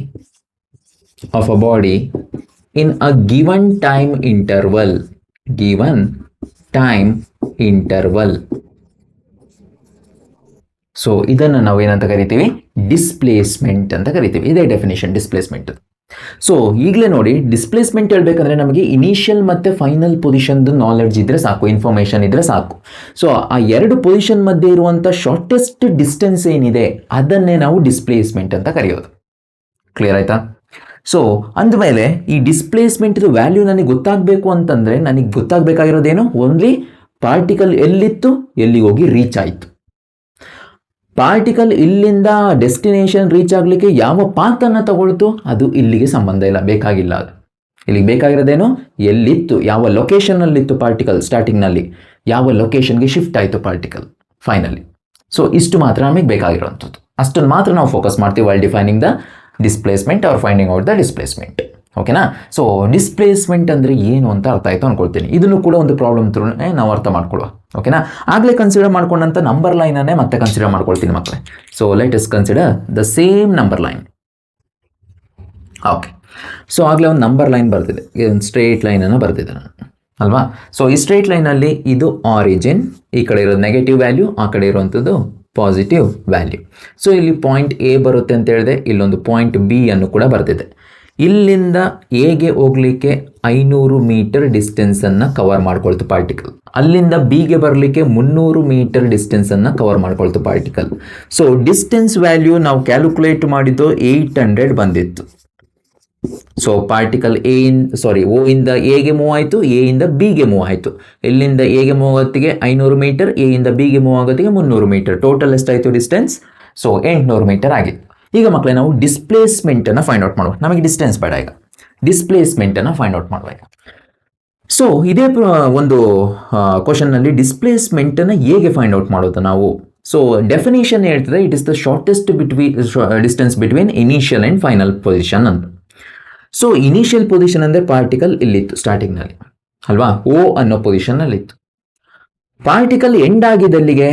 in a given time interval. So ಇದನ್ನು ನಾವು ಏನಂತ ಕರಿತೀವಿ? Displacement ಅಂತ ಕರಿತೀವಿ. ಇದೇ definition displacement. So ಈಗಲೇ ನೋಡಿ, ಡಿಸ್ಪ್ಲೇಸ್ಮೆಂಟ್ ಹೇಳ್ಬೇಕಂದ್ರೆ ನಮಗೆ ಇನಿಷಿಯಲ್ ಮತ್ತು ಫೈನಲ್ ಪೊಸಿಷನ್ದು ನಾಲೆಡ್ಜ್ ಇದ್ದರೆ ಸಾಕು, ಇನ್ಫಾರ್ಮೇಷನ್ ಇದ್ದರೆ ಸಾಕು. ಸೊ ಆ ಎರಡು ಪೊಸಿಷನ್ ಮಧ್ಯೆ ಇರುವಂಥ ಶಾರ್ಟೆಸ್ಟ್ ಡಿಸ್ಟೆನ್ಸ್ ಏನಿದೆ ಅದನ್ನೇ ನಾವು ಡಿಸ್ಪ್ಲೇಸ್ಮೆಂಟ್ ಅಂತ ಕರೆಯೋದು. ಕ್ಲಿಯರ್ ಆಯ್ತಾ? ಸೊ ಅಂದಮೇಲೆ ಈ ಡಿಸ್ಪ್ಲೇಸ್ಮೆಂಟ್ದು ವ್ಯಾಲ್ಯೂ ನನಗೆ ಗೊತ್ತಾಗಬೇಕು ಅಂತಂದರೆ ನನಗೆ ಗೊತ್ತಾಗಬೇಕಾಗಿರೋದೇನು? ಓನ್ಲಿ ಪಾರ್ಟಿಕಲ್ ಎಲ್ಲಿತ್ತು, ಎಲ್ಲಿಗೆ ಹೋಗಿ ರೀಚ್ ಆಯಿತು. ಪಾರ್ಟಿಕಲ್ ಇಲ್ಲಿಂದ ಡೆಸ್ಟಿನೇಷನ್ ರೀಚ್ ಆಗಲಿಕ್ಕೆ ಯಾವ ಪಾತನ್ನು ತಗೊಳ್ತು ಅದು ಇಲ್ಲಿಗೆ ಸಂಬಂಧ ಇಲ್ಲ, ಬೇಕಾಗಿಲ್ಲ. ಅದು ಇಲ್ಲಿಗೆ ಬೇಕಾಗಿರೋದೇನು? ಎಲ್ಲಿತ್ತು, ಯಾವ ಲೊಕೇಶನ್ನಲ್ಲಿತ್ತು ಪಾರ್ಟಿಕಲ್ ಸ್ಟಾರ್ಟಿಂಗ್ನಲ್ಲಿ, ಯಾವ ಲೊಕೇಶನ್ಗೆ ಶಿಫ್ಟ್ ಆಯಿತು ಪಾರ್ಟಿಕಲ್ ಫೈನಲಿ. ಸೊ ಇಷ್ಟು ಮಾತ್ರ ನಮಗೆ ಬೇಕಾಗಿರೋವಂಥದ್ದು. ಅಷ್ಟನ್ನು ಮಾತ್ರ ನಾವು ಫೋಕಸ್ ಮಾಡ್ತೀವಿ while defining the displacement are finding out the displacement. ಓಕೆನಾ. ಸೊ ಡಿಸ್ಪ್ಲೇಸ್ಮೆಂಟ್ ಅಂದರೆ ಏನು ಅಂತ ಅರ್ಥ ಆಯಿತು ಅಂದ್ಕೊಳ್ತೀನಿ. ಇದನ್ನು ಕೂಡ ಒಂದು ಪ್ರಾಬ್ಲಮ್ ಥ್ರೂ ನಾವು ಅರ್ಥ ಮಾಡ್ಕೊಳ್ಳುವ. ಓಕೆನಾ. ಆಗಲೇ ಕನ್ಸಿಡರ್ ಮಾಡ್ಕೊಂಡಂಥ ನಂಬರ್ ಲೈನನ್ನೇ ಮತ್ತೆ ಕನ್ಸಿಡರ್ ಮಾಡ್ಕೊಳ್ತೀನಿ ಮಕ್ಕಳೇ. So let us consider the same number line. Okay. So ಆಗಲೇ ಒಂದು ನಂಬರ್ ಲೈನ್ ಬರ್ತಿದೆ, ಇದೊಂದು ಸ್ಟ್ರೇಟ್ ಲೈನನ್ನು ಬರ್ತಿದೆ ನಾನು ಅಲ್ವಾ. ಸೊ ಈ ಸ್ಟ್ರೇಟ್ ಲೈನಲ್ಲಿ ಇದು ಆರಿಜಿನ್, ಈ ಕಡೆ ಇರೋದು ನೆಗೆಟಿವ್ ವ್ಯಾಲ್ಯೂ, ಆ ಕಡೆ ಇರುವಂಥದ್ದು ಪಾಸಿಟಿವ್ ವ್ಯಾಲ್ಯೂ. ಸೊ ಇಲ್ಲಿ ಪಾಯಿಂಟ್ ಎ ಬರುತ್ತೆ ಅಂತ ಹೇಳಿದೆ, ಇಲ್ಲೊಂದು ಪಾಯಿಂಟ್ ಬಿ ಅನ್ನು ಕೂಡ ಬರ್ತಿದೆ. ಇಲ್ಲಿಂದ ಎಗೆ ಹೋಗಲಿಕ್ಕೆ 500 ಮೀಟರ್ ಡಿಸ್ಟೆನ್ಸನ್ನು ಕವರ್ ಮಾಡ್ಕೊಳ್ತು ಪಾರ್ಟಿಕಲ್. ಅಲ್ಲಿಂದ ಬಿಗೆ ಬರಲಿಕ್ಕೆ 300 ಮೀಟರ್ ಡಿಸ್ಟೆನ್ಸನ್ನು ಕವರ್ ಮಾಡ್ಕೊಳ್ತು ಪಾರ್ಟಿಕಲ್. ಸೊ ಡಿಸ್ಟೆನ್ಸ್ ವ್ಯಾಲ್ಯೂ ನಾವು ಕ್ಯಾಲ್ಕುಲೇಟ್ ಮಾಡಿದ್ದು 800 ಬಂದಿತ್ತು. ಸೊ ಪಾರ್ಟಿಕಲ್ ಓ ಇಂದ ಎಗೆ ಮೂವ್ ಆಯಿತು, ಎ ಇಂದ ಬಿಗೆ ಮೂವ್ ಆಯಿತು. ಇಲ್ಲಿಂದ ಎಗೆ ಮೂವ್ ಆಗೋತ್ತಿಗೆ 500 ಮೀಟರ್, ಎ ಇಂದ ಬಿಗೆ ಮೂವ್ ಆಗೋತ್ತಿಗೆ 300 ಮೀಟರ್. ಟೋಟಲ್ ಎಷ್ಟಾಯಿತು ಡಿಸ್ಟೆನ್ಸ್? ಸೊ 800 ಮೀಟರ್ ಆಗಿತ್ತು. ಈಗ ಮಕ್ಕಳೇ ನಾವು ಡಿಸ್ಪ್ಲೇಸ್ಮೆಂಟನ್ನು ಫೈಂಡ್ ಔಟ್ ಮಾಡುವ. ನಮಗೆ ಡಿಸ್ಟೆನ್ಸ್ ಬೇಡ, ಈಗ ಡಿಸ್ಪ್ಲೇಸ್ಮೆಂಟನ್ನು ಫೈಂಡ್ ಔಟ್ ಮಾಡುವ ಈಗ. ಸೊ ಇದೇ ಒಂದು ಕ್ವಶನ್ನಲ್ಲಿ ಡಿಸ್ಪ್ಲೇಸ್ಮೆಂಟನ್ನು ಹೇಗೆ ಫೈಂಡ್ ಔಟ್ ಮಾಡೋದು ನಾವು ಸೊ ಡೆಫಿನೇಷನ್ ಹೇಳ್ತದೆ it is the shortest distance between initial and final position ಅಂತ. ಸೊ ಇನಿಷಿಯಲ್ ಪೊಸಿಷನ್ ಅಂದರೆ ಪಾರ್ಟಿಕಲ್ ಇಲ್ಲಿತ್ತು ಸ್ಟಾರ್ಟಿಂಗ್ನಲ್ಲಿ ಅಲ್ವಾ, ಓ ಅನ್ನೋ ಪೊಸಿಷನ್ನಲ್ಲಿತ್ತು. ಪಾರ್ಟಿಕಲ್ ಎಂಡ್ ಆಗಿದ್ದಲ್ಲಿಗೆ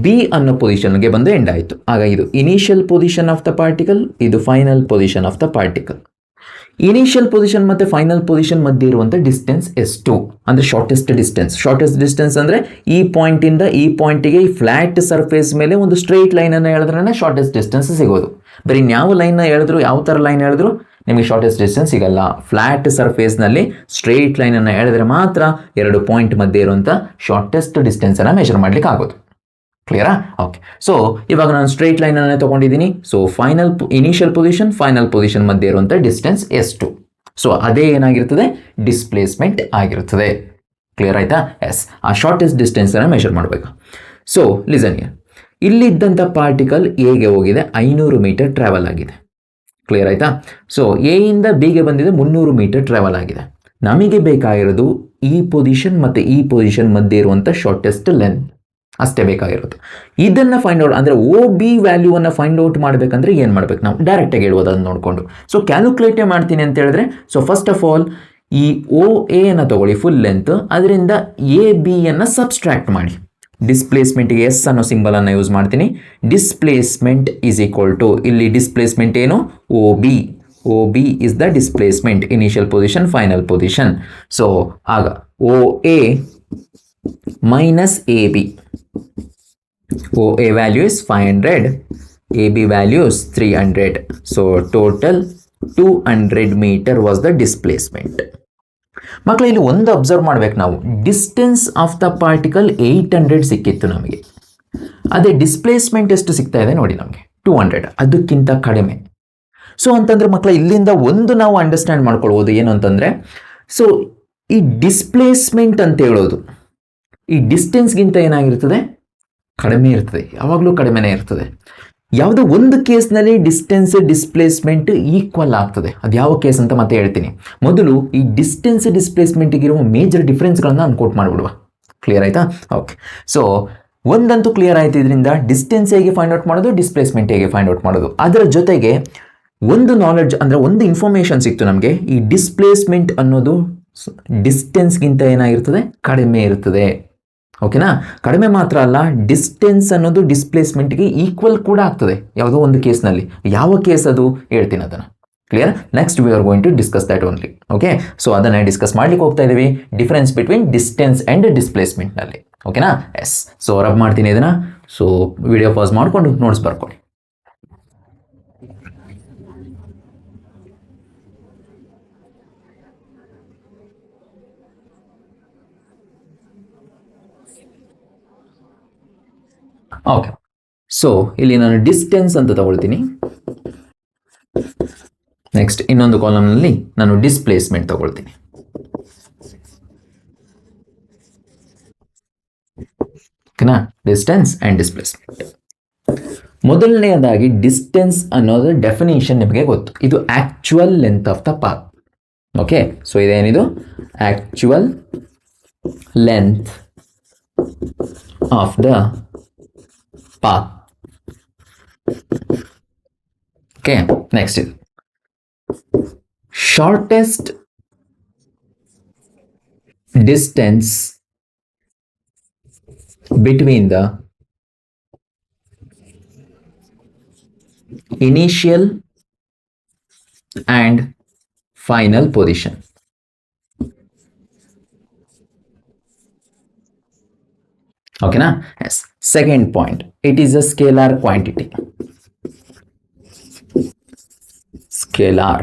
ಬಿ ಅನ್ನೋ ಪೊಸಿಷನ್ಗೆ ಬಂದು ಎಂಡ್ ಆಯಿತು. ಆಗ ಇದು initial position of the particle, ಇದು final position of the particle. Initial position ಮತ್ತು ಫೈನಲ್ ಪೊಸಿಷನ್ ಮಧ್ಯೆ ಇರುವಂಥ ಡಿಸ್ಟೆನ್ಸ್ ಎಷ್ಟು ಅಂದರೆ ಶಾರ್ಟೆಸ್ಟ್ ಡಿಸ್ಟೆನ್ಸ್. ಶಾರ್ಟೆಸ್ಟ್ ಡಿಸ್ಟೆನ್ಸ್ ಅಂದರೆ ಈ ಪಾಯಿಂಟಿಂದ ಈ ಪಾಯಿಂಟಿಗೆ ಈ ಫ್ಲ್ಯಾಟ್ ಸರ್ಫೇಸ್ ಮೇಲೆ ಒಂದು ಸ್ಟ್ರೈಟ್ ಲೈನನ್ನು ಹೇಳಿದ್ರೆ ಶಾರ್ಟೆಸ್ಟ್ ಡಿಸ್ಟೆನ್ಸ್ ಸಿಗೋದು. ಬರೀ ಯಾವ ಲೈನ್ನ ಹೇಳಿದ್ರು, ಯಾವ ಥರ ಲೈನ್ ಹೇಳಿದ್ರು ನಿಮಗೆ ಶಾರ್ಟೆಸ್ಟ್ ಡಿಸ್ಟೆನ್ಸ್ ಸಿಗಲ್ಲ. ಫ್ಲ್ಯಾಟ್ ಸರ್ಫೇಸ್ನಲ್ಲಿ ಸ್ಟ್ರೈಟ್ ಲೈನನ್ನು ಹೇಳಿದ್ರೆ ಮಾತ್ರ ಎರಡು ಪಾಯಿಂಟ್ ಮಧ್ಯೆ ಇರುವಂಥ ಶಾರ್ಟೆಸ್ಟ್ ಡಿಸ್ಟೆನ್ಸನ್ನು ಮೆಷರ್ ಮಾಡಲಿಕ್ಕೆ ಆಗೋದು. ಕ್ಲಿಯರಾ? ಓಕೆ. ಸೊ ಇವಾಗ ನಾನು ಸ್ಟ್ರೈಟ್ ಲೈನನ್ನೇ ತೊಗೊಂಡಿದ್ದೀನಿ. So initial position final position ಮಧ್ಯೆ ಇರುವಂಥ ಡಿಸ್ಟೆನ್ಸ್ ಎಷ್ಟು? ಸೊ ಅದೇ ಏನಾಗಿರ್ತದೆ, ಡಿಸ್ಪ್ಲೇಸ್ಮೆಂಟ್ ಆಗಿರುತ್ತದೆ. ಕ್ಲಿಯರ್ ಆಯ್ತಾ? ಎಸ್, ಆ ಶಾರ್ಟೆಸ್ಟ್ ಡಿಸ್ಟೆನ್ಸನ್ನು ಮೆಷರ್ ಮಾಡಬೇಕು. ಸೊ ಲಿಸನ್ ಹಿಯರ್, ಇಲ್ಲಿದ್ದಂಥ ಪಾರ್ಟಿಕಲ್ ಎಗೆ ಹೋಗಿದೆ, 500 ಮೀಟರ್ ಟ್ರಾವೆಲ್ ಆಗಿದೆ. ಕ್ಲಿಯರ್ ಆಯ್ತಾ? ಸೊ ಎ ಇಂದ ಬಿಗೆ ಬಂದಿದೆ 300 ಮೀಟರ್ ಟ್ರಾವೆಲ್ ಆಗಿದೆ. ನಮಗೆ ಬೇಕಾಗಿರೋದು ಈ ಪೊಸಿಷನ್ ಮತ್ತು ಈ ಪೊಸಿಷನ್ ಮಧ್ಯೆ ಇರುವಂಥ ಶಾರ್ಟೆಸ್ಟ್ ಲೆಂತ್ ಅಷ್ಟೇ ಬೇಕಾಗಿರೋದು. ಇದನ್ನು ಫೈಂಡ್ ಔಟ್ ಅಂದರೆ ಓ ಬಿ ವ್ಯಾಲ್ಯೂವನ್ನು ಫೈಂಡ್ ಔಟ್ ಮಾಡಬೇಕಂದ್ರೆ ಏನು ಮಾಡ್ಬೇಕು, ನಾವು ಡೈರೆಕ್ಟಾಗಿ ಹೇಳ್ಬೋದು ಅದನ್ನು ನೋಡಿಕೊಂಡು. ಸೊ ಕ್ಯಾಲ್ಕುಲೇಟೇ ಮಾಡ್ತೀನಿ ಅಂತ ಹೇಳಿದ್ರೆ, ಸೊ ಫಸ್ಟ್ ಆಫ್ ಆಲ್ ಈ ಓ ಎಯನ್ನು ತಗೊಳ್ಳಿ ಫುಲ್ ಲೆಂತ್, ಅದರಿಂದ ಎ ಬಿಯನ್ನು ಸಬ್ಸ್ಟ್ರಾಕ್ಟ್ ಮಾಡಿ. ಡಿಸ್ಪ್ಲೇಸ್ಮೆಂಟ್ಗೆ ಎಸ್ ಅನ್ನೋ ಸಿಂಬಲನ್ನು ಯೂಸ್ ಮಾಡ್ತೀನಿ. ಡಿಸ್ಪ್ಲೇಸ್ಮೆಂಟ್ ಈಸ್ ಈಕ್ವಲ್ ಟು, ಇಲ್ಲಿ ಡಿಸ್ಪ್ಲೇಸ್ಮೆಂಟ್ ಏನು, O B. O B is the displacement, initial position final position. So ಆಗ O A minus AB. OA value is 500, AB value is 300. So total 200 meter was the displacement. ಮಕ್ಕಳು ಇಲ್ಲಿ ಒಂದು observe ಮಾಡ್ಬೇಕು ನಾವು, distance of the particle 800 ಸಿಕ್ಕಿತ್ತು ನಮಗೆ. ಅದೇ displacement ಎಷ್ಟು ಸಿಗ್ತಾ ಇದೆ ನೋಡಿ ನಮಗೆ, 200, ಅದಕ್ಕಿಂತ ಕಡಿಮೆ. ಸೊ ಅಂತಂದರೆ ಮಕ್ಕಳು ಇಲ್ಲಿಂದ ಒಂದು ನಾವು ಅಂಡರ್ಸ್ಟ್ಯಾಂಡ್ ಮಾಡ್ಕೊಳ್ಬೋದು ಏನು ಅಂತಂದರೆ, ಸೊ ಈ ಡಿಸ್ಪ್ಲೇಸ್ಮೆಂಟ್ ಅಂತ ಹೇಳೋದು ಈ ಡಿಸ್ಟೆನ್ಸ್ಗಿಂತ ಏನಾಗಿರ್ತದೆ, ಕಡಿಮೆ ಇರ್ತದೆ, ಯಾವಾಗಲೂ ಕಡಿಮೆನೇ ಇರ್ತದೆ. ಯಾವುದೋ ಒಂದು ಕೇಸ್ನಲ್ಲಿ ಡಿಸ್ಟೆನ್ಸ್ ಡಿಸ್ಪ್ಲೇಸ್ಮೆಂಟ್ ಈಕ್ವಲ್ ಆಗ್ತದೆ. ಅದು ಯಾವ ಕೇಸ್ ಅಂತ ಮತ್ತೆ ಹೇಳ್ತೀನಿ. ಮೊದಲು ಈ ಡಿಸ್ಟೆನ್ಸ್ ಡಿಸ್ಪ್ಲೇಸ್ಮೆಂಟಿಗಿರುವ ಮೇಜರ್ ಡಿಫ್ರೆನ್ಸ್ಗಳನ್ನು ಅನ್ಕೋಟ್ ಮಾಡಿಬಿಡುವ. ಕ್ಲಿಯರ್ ಆಯಿತಾ? ಓಕೆ. ಸೊ ಒಂದಂತೂ ಕ್ಲಿಯರ್ ಆಯ್ತು, ಇದರಿಂದ ಡಿಸ್ಟೆನ್ಸ್ ಹೇಗೆ ಫೈಂಡ್ ಔಟ್ ಮಾಡೋದು, ಡಿಸ್ಪ್ಲೇಸ್ಮೆಂಟ್ ಹೇಗೆ ಫೈಂಡ್ ಔಟ್ ಮಾಡೋದು. ಅದರ ಜೊತೆಗೆ ಒಂದು ನಾಲೆಡ್ಜ್ ಅಂದರೆ ಒಂದು ಇನ್ಫಾರ್ಮೇಷನ್ ಸಿಕ್ತು ನಮಗೆ, ಈ ಡಿಸ್ಪ್ಲೇಸ್ಮೆಂಟ್ ಅನ್ನೋದು ಡಿಸ್ಟೆನ್ಸ್ಗಿಂತ ಏನಾಗಿರ್ತದೆ, ಕಡಿಮೆ ಇರ್ತದೆ. ಓಕೆನಾ? ಕಡಿಮೆ ಮಾತ್ರ ಅಲ್ಲ, ಡಿಸ್ಟೆನ್ಸ್ ಅನ್ನೋದು ಡಿಸ್ಪ್ಲೇಸ್ಮೆಂಟ್ಗೆ ಈಕ್ವಲ್ ಕೂಡ ಆಗ್ತದೆ ಯಾವುದೋ ಒಂದು ಕೇಸ್ನಲ್ಲಿ. ಯಾವ ಕೇಸ್ ಅದು ಹೇಳ್ತೀನಿ ಅದನ್ನು. Clear? Next we are going to discuss that only. Okay. So ಅದನ್ನು ಡಿಸ್ಕಸ್ ಮಾಡ್ಲಿಕ್ಕೆ ಹೋಗ್ತಾ ಇದ್ದೀವಿ, ಡಿಫರೆನ್ಸ್ ಬಿಟ್ವೀನ್ ಡಿಸ್ಟೆನ್ಸ್ ಆ್ಯಂಡ್ ಡಿಸ್ಪ್ಲೇಸ್ಮೆಂಟ್ನಲ್ಲಿ. ಓಕೆನಾ? ಎಸ್. ಸೊ ರಬ್ ಮಾಡ್ತೀನಿ ಇದನ್ನು. ಸೊ ವಿಡಿಯೋ ಪಾಸ್ ಮಾಡಿಕೊಂಡು ನೋಟ್ಸ್ ಬರ್ಕೊಳ್ಳಿ. ಓಕೆ. ಸೊ ಇಲ್ಲಿ ನಾನು ಡಿಸ್ಟೆನ್ಸ್ ಅಂತ ತಗೊಳ್ತೀನಿ. ನೆಕ್ಸ್ಟ್ ಇನ್ನೊಂದು ಕಾಲಮ್ನಲ್ಲಿ ನಾನು ಡಿಸ್ಪ್ಲೇಸ್ಮೆಂಟ್ ತಗೊಳ್ತೀನಿ. ಓಕೆನಾ? Distance and displacement. ಮೊದಲನೆಯದಾಗಿ ಡಿಸ್ಟೆನ್ಸ್ ಅನ್ನೋದು ಡೆಫಿನೇಷನ್ ನಿಮಗೆ ಗೊತ್ತು, ಇದು actual length of the path. Okay. So ಇದೇನಿದು, actual length of the path. Okay, next is shortest distance between the initial and final position. Okay na? Yes. Second point, it is a scalar quantity. Scalar.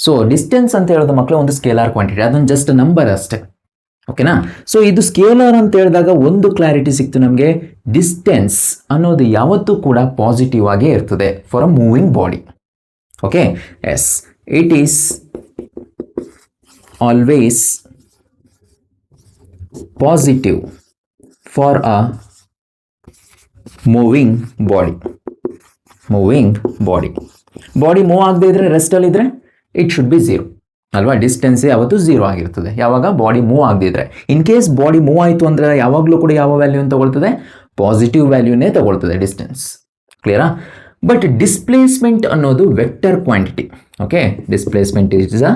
So distance ಅಂತ ಹೇಳೋದು ಮಕ್ಕಳು ಒಂದು scalar quantity, ಅದೊಂದು just number ಅಷ್ಟೇ. ಓಕೆನಾ? So ಇದು scalar ಅಂತ ಹೇಳಿದಾಗ ಒಂದು ಕ್ಲಾರಿಟಿ ಸಿಕ್ತು ನಮಗೆ, ಡಿಸ್ಟೆನ್ಸ್ ಅನ್ನೋದು ಯಾವತ್ತೂ ಕೂಡ ಪಾಸಿಟಿವ್ ಆಗೇ ಇರ್ತದೆ for a moving body. Okay. Yes, it is always positive for a moving body. Body move ಆಗದೆ ಇದ್ರೆ, ರೆಸ್ಟಲ್ಲಿ ಇದ್ರೆ ಇಟ್ ಶುಡ್ ಬಿ 0 ಅಲ್ವಾ? ಡಿಸ್ಟೆನ್ಸ್ ಯಾವತ್ತು 0 ಆಗಿರ್ತದೆ ಯಾವಾಗ ಬಾಡಿ ಮೂವ್ ಆಗದಿದ್ರೆ. ಇನ್ ಕೇಸ್ ಬಾಡಿ ಮೂವ್ ಆಯಿತು ಅಂದರೆ ಯಾವಾಗಲೂ ಕೂಡ ಯಾವ ವ್ಯಾಲ್ಯೂ ಅಂತ ತಗೊಳ್ತದೆ, ಪಾಸಿಟಿವ್ ವ್ಯಾಲ್ಯೂನೇ ತಗೊಳ್ತದೆ ಡಿಸ್ಟೆನ್ಸ್. ಕ್ಲಿಯರಾ? ಬಟ್ ಡಿಸ್ಪ್ಲೇಸ್ಮೆಂಟ್ ಅನ್ನೋದು vector quantity. Okay, displacement is a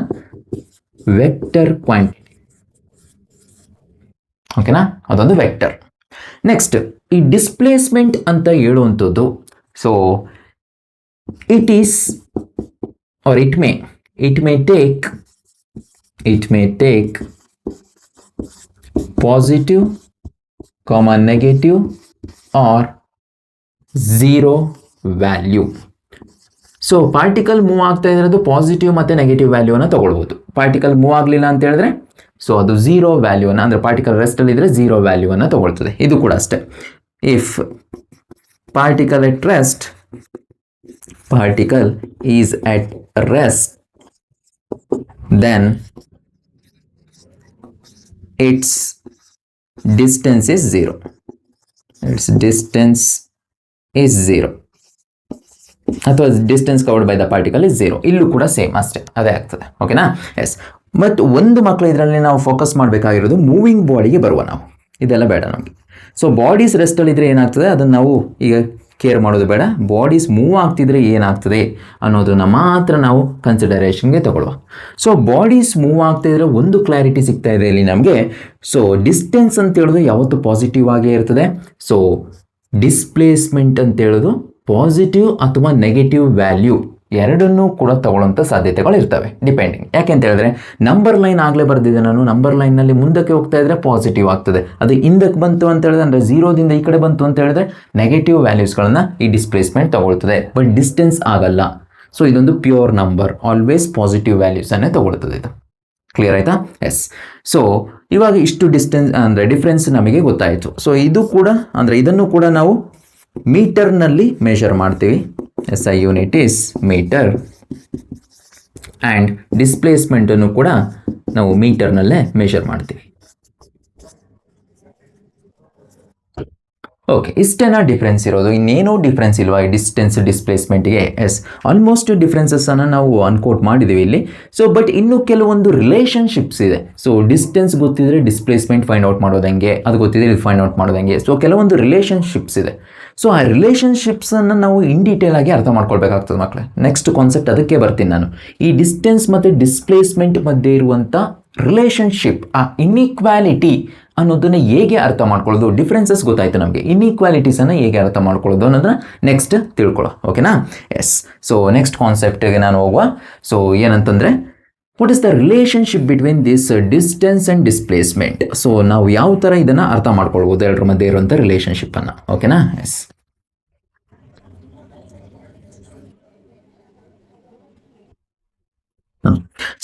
vector quantity. ಓಕೆನಾ? ಅದೊಂದು ವೆಕ್ಟರ್. ನೆಕ್ಸ್ಟ್, ಈ ಡಿಸ್ಪ್ಲೇಸ್ಮೆಂಟ್ ಅಂತ ಹೇಳುವಂಥದ್ದು, so it is or it may take positive, negative or zero value. So particle move ಆಗ್ತಾ ಇರೋದು ಪಾಸಿಟಿವ್ ಮತ್ತು ನೆಗೆಟಿವ್ ವ್ಯಾಲ್ಯೂನ ತಗೊಳ್ಬೋದು. ಪಾರ್ಟಿಕಲ್ ಮೂವ್ ಆಗಲಿಲ್ಲ ಅಂತ ಹೇಳಿದ್ರೆ ಸೊ ಅದು ಝೀರೋ ವ್ಯಾಲ್ಯೂನ, ಅಂದರೆ ಪಾರ್ಟಿಕಲ್ ರೆಸ್ಟಲ್ಲಿ ಇದ್ದರೆ ಝೀರೋ ವ್ಯಾಲ್ಯೂವನ್ನು ತಗೊಳ್ತದೆ. ಇದು ಕೂಡ ಅಷ್ಟೇ. If particle at rest, particle is at rest, then its distance is 0. Its distance is 0. ಅಥವಾ distance covered by the particle is 0. ಇಲ್ಲೂ ಕೂಡ ಸೇಮ್ ಅಷ್ಟೇ, ಅದೇ ಆಗ್ತದೆ. ಓಕೆನಾ? ಎಸ್. ಮತ್ತು ಒಂದು ಮಕ್ಕಳು ಇದರಲ್ಲಿ ನಾವು ಫೋಕಸ್ ಮಾಡಬೇಕಾಗಿರೋದು ಮೂವಿಂಗ್ ಬಾಡಿಗೆ ಬರುವ ನಾವು, ಇದೆಲ್ಲ ಬೇಡ ನಮಗೆ. ಸೊ ಬಾಡೀಸ್ ರೆಸ್ಟಲ್ಲಿದ್ದರೆ ಏನಾಗ್ತದೆ ಅದನ್ನು ನಾವು ಈಗ ಕೇರ್ ಮಾಡೋದು ಬೇಡ. ಬಾಡೀಸ್ ಮೂವ್ ಆಗ್ತಿದ್ರೆ ಏನಾಗ್ತದೆ ಅನ್ನೋದನ್ನು ಮಾತ್ರ ನಾವು ಕನ್ಸಿಡರೇಷನ್ಗೆ ತಗೊಳ್ಳುವ. ಸೊ ಬಾಡೀಸ್ ಮೂವ್ ಆಗ್ತಿದ್ರೆ ಒಂದು ಕ್ಲಾರಿಟಿ ಸಿಗ್ತಾ ಇದೆ ಇಲ್ಲಿ ನಮಗೆ. ಸೊ ಡಿಸ್ಟೆನ್ಸ್ ಅಂತ ಹೇಳೋದು ಯಾವತ್ತು ಪಾಸಿಟಿವ್ ಆಗೇ ಇರ್ತದೆ. ಸೊ ಡಿಸ್ಪ್ಲೇಸ್ಮೆಂಟ್ ಅಂತ ಹೇಳೋದು ಪಾಸಿಟಿವ್ ಅಥವಾ ನೆಗೆಟಿವ್ ವ್ಯಾಲ್ಯೂ ಎರಡನ್ನೂ ಕೂಡ ತಗೊಳ್ಳೋಂಥ ಸಾಧ್ಯತೆಗಳು ಇರ್ತವೆ, ಡಿಪೆಂಡಿಂಗ್. ಯಾಕೆಂತ ಹೇಳಿದ್ರೆ ನಂಬರ್ ಲೈನ್ ಆಗಲೇ ಬರೆದಿದ್ದೆ ನಾನು. ನಂಬರ್ ಲೈನ್ನಲ್ಲಿ ಮುಂದಕ್ಕೆ ಹೋಗ್ತಾ ಇದ್ರೆ ಪಾಸಿಟಿವ್ ಆಗ್ತದೆ, ಅದು ಹಿಂದಕ್ಕೆ ಬಂತು ಅಂತ ಹೇಳಿದ್ರೆ, ಅಂದರೆ ಝೀರೋದಿಂದ ಈ ಕಡೆ ಬಂತು ಅಂತ ಹೇಳಿದ್ರೆ ನೆಗೆಟಿವ್ ವ್ಯಾಲ್ಯೂಸ್ಗಳನ್ನು ಈ ಡಿಸ್ಪ್ಲೇಸ್ಮೆಂಟ್ ತಗೊಳ್ತದೆ. ಬಟ್ ಡಿಸ್ಟೆನ್ಸ್ ಆಗಲ್ಲ. ಸೊ ಇದೊಂದು ಪ್ಯೂರ್ ನಂಬರ್, ಆಲ್ವೇಸ್ ಪಾಸಿಟಿವ್ ವ್ಯಾಲ್ಯೂಸನ್ನೇ ತಗೊಳ್ತದೆ. ಇದು ಕ್ಲಿಯರ್ ಆಯಿತಾ? ಎಸ್. ಸೊ ಇವಾಗ ಇಷ್ಟು ಡಿಸ್ಟೆನ್ಸ್ ಅಂದರೆ ಡಿಫ್ರೆನ್ಸ್ ನಮಗೆ ಗೊತ್ತಾಯಿತು. ಸೊ ಇದು ಕೂಡ ಅಂದರೆ ಇದನ್ನು ಕೂಡ ನಾವು ಮೀಟರ್ನಲ್ಲಿ ಮೆಷರ್ ಮಾಡ್ತೀವಿ. SI unit is metre, and ಡಿಸ್ಪ್ಲೇಸ್ಮೆಂಟನ್ನು ಕೂಡ ನಾವು ಮೀಟರ್ನಲ್ಲೇ ಮೆಷರ್ ಮಾಡ್ತೀವಿ. ಓಕೆ, ಇಷ್ಟೇನಾ ಡಿಫ್ರೆನ್ಸ್ ಇರೋದು? ಇನ್ನೇನೋ ಡಿಫ್ರೆನ್ಸ್ ಇಲ್ವಾ ಈ ಡಿಸ್ಟೆನ್ಸ್ ಡಿಸ್ಪ್ಲೇಸ್ಮೆಂಟ್ಗೆ? ಎಸ್, ಆಲ್ಮೋಸ್ಟ್ ಡಿಫ್ರೆನ್ಸಸ್ಸನ್ನು ನಾವು ಅನ್ಕೋಟ್ ಮಾಡಿದ್ದೀವಿ ಇಲ್ಲಿ. ಸೊ ಬಟ್ ಇನ್ನು ಕೆಲವೊಂದು ರಿಲೇಷನ್ಶಿಪ್ಸ್ ಇದೆ. ಸೊ ಡಿಸ್ಟೆನ್ಸ್ ಗೊತ್ತಿದ್ರೆ ಡಿಸ್ಪ್ಲೇಸ್ಮೆಂಟ್ ಫೈಂಡ್ ಔಟ್ ಮಾಡೋದಂಗೆ, ಅದು ಗೊತ್ತಿದ್ರೆ ಇದು ಫೈಂಡ್ ಔಟ್ ಮಾಡೋದಂಗೆ. ಸೊ ಕೆಲವೊಂದು ರಿಲೇಷನ್ಶಿಪ್ಸ್ ಇದೆ. ಸೊ ಆ ರಿಲೇಷನ್ಶಿಪ್ಸನ್ನು ನಾವು ಇನ್ ಡೀಟೇಲ್ ಆಗಿ ಅರ್ಥ ಮಾಡ್ಕೊಳ್ಬೇಕಾಗ್ತದೆ ಮಕ್ಕಳೇ. ನೆಕ್ಸ್ಟ್ ಕಾನ್ಸೆಪ್ಟ್ ಅದಕ್ಕೆ ಬರ್ತೀನಿ ನಾನು. ಈ ಡಿಸ್ಟೆನ್ಸ್ ಮತ್ತು ಡಿಸ್ಪ್ಲೇಸ್ಮೆಂಟ್ ಮಧ್ಯೆ ಇರುವಂಥ ರಿಲೇಷನ್ಶಿಪ್, ಆ ಇನ್ಇಕ್ವಾಲಿಟಿ ಅನ್ನೋದನ್ನು ಹೇಗೆ ಅರ್ಥ ಮಾಡ್ಕೊಳ್ಳೋದು? ಡಿಫ್ರೆನ್ಸಸ್ ಗೊತ್ತಾಯ್ತು ನಮಗೆ, ಇನ್ಇಕ್ವಾಲಿಟೀಸನ್ನು ಹೇಗೆ ಅರ್ಥ ಮಾಡ್ಕೊಳ್ಳೋದು ಅನ್ನೋದನ್ನ ನೆಕ್ಸ್ಟ್ ತಿಳ್ಕೊಳ್ಳೋ. ಓಕೆನಾ? ಎಸ್. ಸೊ ನೆಕ್ಸ್ಟ್ ಕಾನ್ಸೆಪ್ಟ್ಗೆ ನಾನು ಹೋಗುವ. ಸೊ ಏನಂತಂದರೆ, what is the relationship between this distance and displacement? So ನಾವು ಯಾವ ಥರ ಇದನ್ನು ಅರ್ಥ ಮಾಡ್ಕೊಳ್ಬೋದು ಎರಡರ ಮಧ್ಯೆ ಇರುವಂಥ ರಿಲೇಷನ್ಶಿಪ್ಪನ್ನು? ಓಕೆನಾ? ಎಸ್.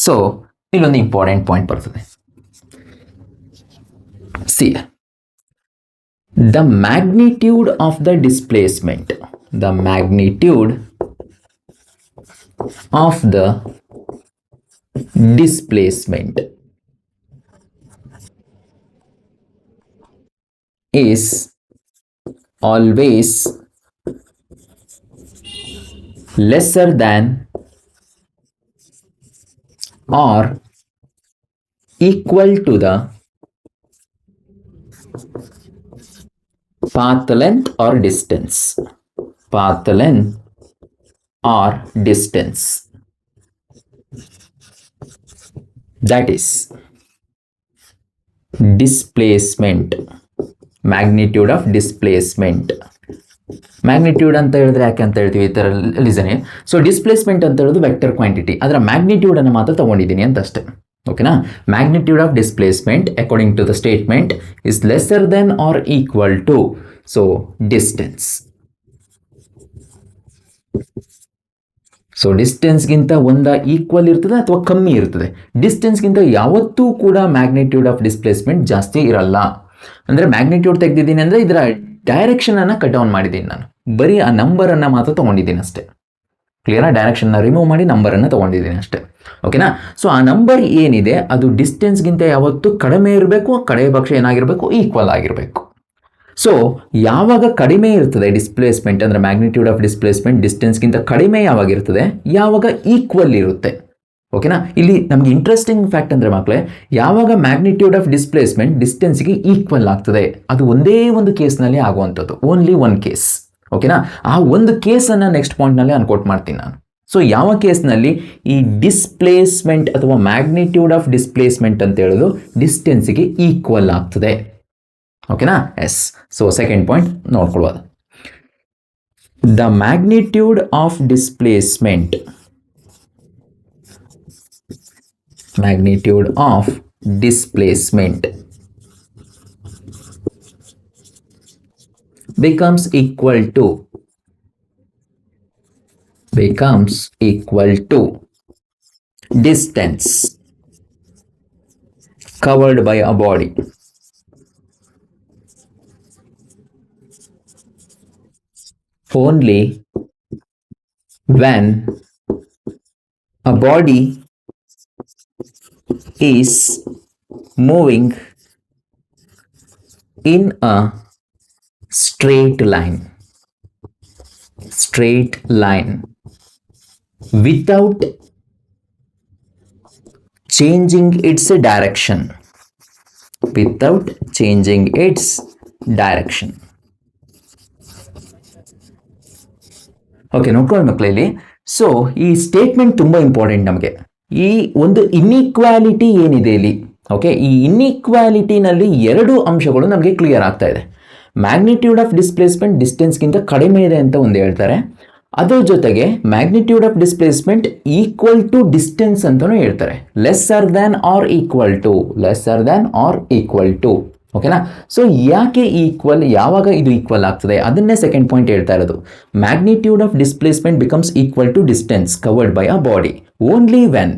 ಸೊ ಇಲ್ಲೊಂದು ಇಂಪಾರ್ಟೆಂಟ್ ಪಾಯಿಂಟ್ ಬರ್ತದೆ. See, the magnitude of the displacement, the magnitude of the displacement is always lesser than or equal to the path length or distance. Path length or distance. That is displacement. Magnitude of displacement. Magnitude ಅಂತ ಹೇಳಿದ್ರೆ ಯಾಕೆ ಅಂತ ಹೇಳ್ತೀವಿ ಈ ಥರ ಲಿಸನೆ. So displacement ಅಂತ ಹೇಳೋದು vector quantity, ಅದರ ಮ್ಯಾಗ್ನಿಟ್ಯೂಡನ್ನು ಮಾತ್ರ ತೊಗೊಂಡಿದ್ದೀನಿ ಅಂತ ಅಷ್ಟೇ. ಓಕೆನಾ? Magnitude of displacement according to the statement is lesser than or equal to so distance. So ಡಿಸ್ಟೆನ್ಸ್ಗಿಂತ ಒಂದ ಈಕ್ವಲ್ ಇರ್ತದೆ ಅಥವಾ ಕಮ್ಮಿ ಇರ್ತದೆ. ಡಿಸ್ಟೆನ್ಸ್ಗಿಂತ ಯಾವತ್ತೂ ಕೂಡ ಮ್ಯಾಗ್ನಿಟ್ಯೂಡ್ ಆಫ್ ಡಿಸ್ಪ್ಲೇಸ್ಮೆಂಟ್ ಜಾಸ್ತಿ ಇರಲ್ಲ. ಅಂದರೆ ಮ್ಯಾಗ್ನಿಟ್ಯೂಡ್ ತೆಗೆದಿದ್ದೀನಿ ಅಂದರೆ ಇದರ ಡೈರೆಕ್ಷನನ್ನು ಕಟ್ ಡೌನ್ ಮಾಡಿದ್ದೀನಿ ನಾನು, ಬರೀ ಆ ನಂಬರನ್ನು ಮಾತ್ರ ತೊಗೊಂಡಿದ್ದೀನಿ ಅಷ್ಟೇ. ಕ್ಲಿಯರಾ? ಡೈರೆಕ್ಷನ್ನ ರಿಮೂವ್ ಮಾಡಿ ನಂಬರನ್ನು ತೊಗೊಂಡಿದ್ದೀನಿ ಅಷ್ಟೇ. ಓಕೆನಾ? ಸೊ ಆ ನಂಬರ್ ಏನಿದೆ ಅದು ಡಿಸ್ಟೆನ್ಸ್ಗಿಂತ ಯಾವತ್ತೂ ಕಡಿಮೆ ಇರಬೇಕು, ಕಡೆಯ ಪಕ್ಷ ಏನಾಗಿರಬೇಕು? ಈಕ್ವಲ್ ಆಗಿರಬೇಕು. ಸೊ ಯಾವಾಗ ಕಡಿಮೆ ಇರ್ತದೆ ಡಿಸ್ಪ್ಲೇಸ್ಮೆಂಟ್ ಅಂದರೆ ಮ್ಯಾಗ್ನಿಟ್ಯೂಡ್ ಆಫ್ ಡಿಸ್ಪ್ಲೇಸ್ಮೆಂಟ್ ಡಿಸ್ಟೆನ್ಸ್ಗಿಂತ ಕಡಿಮೆ ಯಾವಾಗ ಇರ್ತದೆ? ಯಾವಾಗ ಈಕ್ವಲ್ ಇರುತ್ತೆ. ಓಕೆನಾ. ಇಲ್ಲಿ ನಮ್ಗೆ ಇಂಟ್ರೆಸ್ಟಿಂಗ್ ಫ್ಯಾಕ್ಟ್ ಅಂದರೆ ಮಕ್ಕಳೇ, ಯಾವಾಗ ಮ್ಯಾಗ್ನಿಟ್ಯೂಡ್ ಆಫ್ ಡಿಸ್ಪ್ಲೇಸ್ಮೆಂಟ್ ಡಿಸ್ಟೆನ್ಸ್ಗೆ ಈಕ್ವಲ್ ಆಗ್ತದೆ, ಅದು ಒಂದೇ ಒಂದು ಕೇಸ್ನಲ್ಲಿ ಆಗುವಂಥದ್ದು, ಓನ್ಲಿ ಒನ್ ಕೇಸ್. ಓಕೆನಾ. ಆ ಒಂದು ಕೇಸನ್ನು ನೆಕ್ಸ್ಟ್ ಪಾಯಿಂಟ್ನಲ್ಲಿ ನಾನು ಕೋಟ್ ಮಾಡ್ತೀನಿ ನಾನು. ಸೊ ಯಾವ ಕೇಸ್ನಲ್ಲಿ ಈ ಡಿಸ್ಪ್ಲೇಸ್ಮೆಂಟ್ ಅಥವಾ ಮ್ಯಾಗ್ನಿಟ್ಯೂಡ್ ಆಫ್ ಡಿಸ್ಪ್ಲೇಸ್ಮೆಂಟ್ ಅಂತ ಹೇಳೋದು ಡಿಸ್ಟೆನ್ಸ್ಗೆ ಈಕ್ವಲ್ ಆಗ್ತದೆ. ಓಕೆನಾ. ಎಸ್. ಸೊ ಸೆಕೆಂಡ್ ಪಾಯಿಂಟ್ ನೋಡ್ಕೊಳ್ಬೋದು. The magnitude of displacement becomes equal to distance covered by a body only when a body is moving in a straight line without changing its direction. Okay, ನೋಡ್ಕೊಳ್ಳಿ ಮಕ್ಕಳಲ್ಲಿ. So ಈ statement ತುಂಬ important ನಮಗೆ. ಈ ಒಂದು inequality ಏನಿದೆ ಇಲ್ಲಿ, okay, ಈ ಇನ್ಇಕ್ವಾಲಿಟಿನಲ್ಲಿ ಎರಡು ಅಂಶಗಳು ನಮಗೆ ಕ್ಲಿಯರ್ ಆಗ್ತಾ ಇದೆ. ಮ್ಯಾಗ್ನಿಟ್ಯೂಡ್ ಆಫ್ ಡಿಸ್ಪ್ಲೇಸ್ಮೆಂಟ್ ಡಿಸ್ಟೆನ್ಸ್ಗಿಂತ ಕಡಿಮೆ ಇದೆ ಅಂತ ಒಂದು ಹೇಳ್ತಾರೆ, ಅದರ ಜೊತೆಗೆ magnitude of displacement equal to distance ಅಂತಲೂ ಹೇಳ್ತಾರೆ. Lesser than or equal to. ಓಕೆನಾ. ಸೊ ಯಾಕೆ ಈಕ್ವಲ್, ಯಾವಾಗ ಇದು ಈಕ್ವಲ್ ಆಗ್ತದೆ ಅದನ್ನೇ ಸೆಕೆಂಡ್ ಪಾಯಿಂಟ್ ಹೇಳ್ತಾ ಇರೋದು. Magnitude of displacement becomes equal to distance covered by a body only when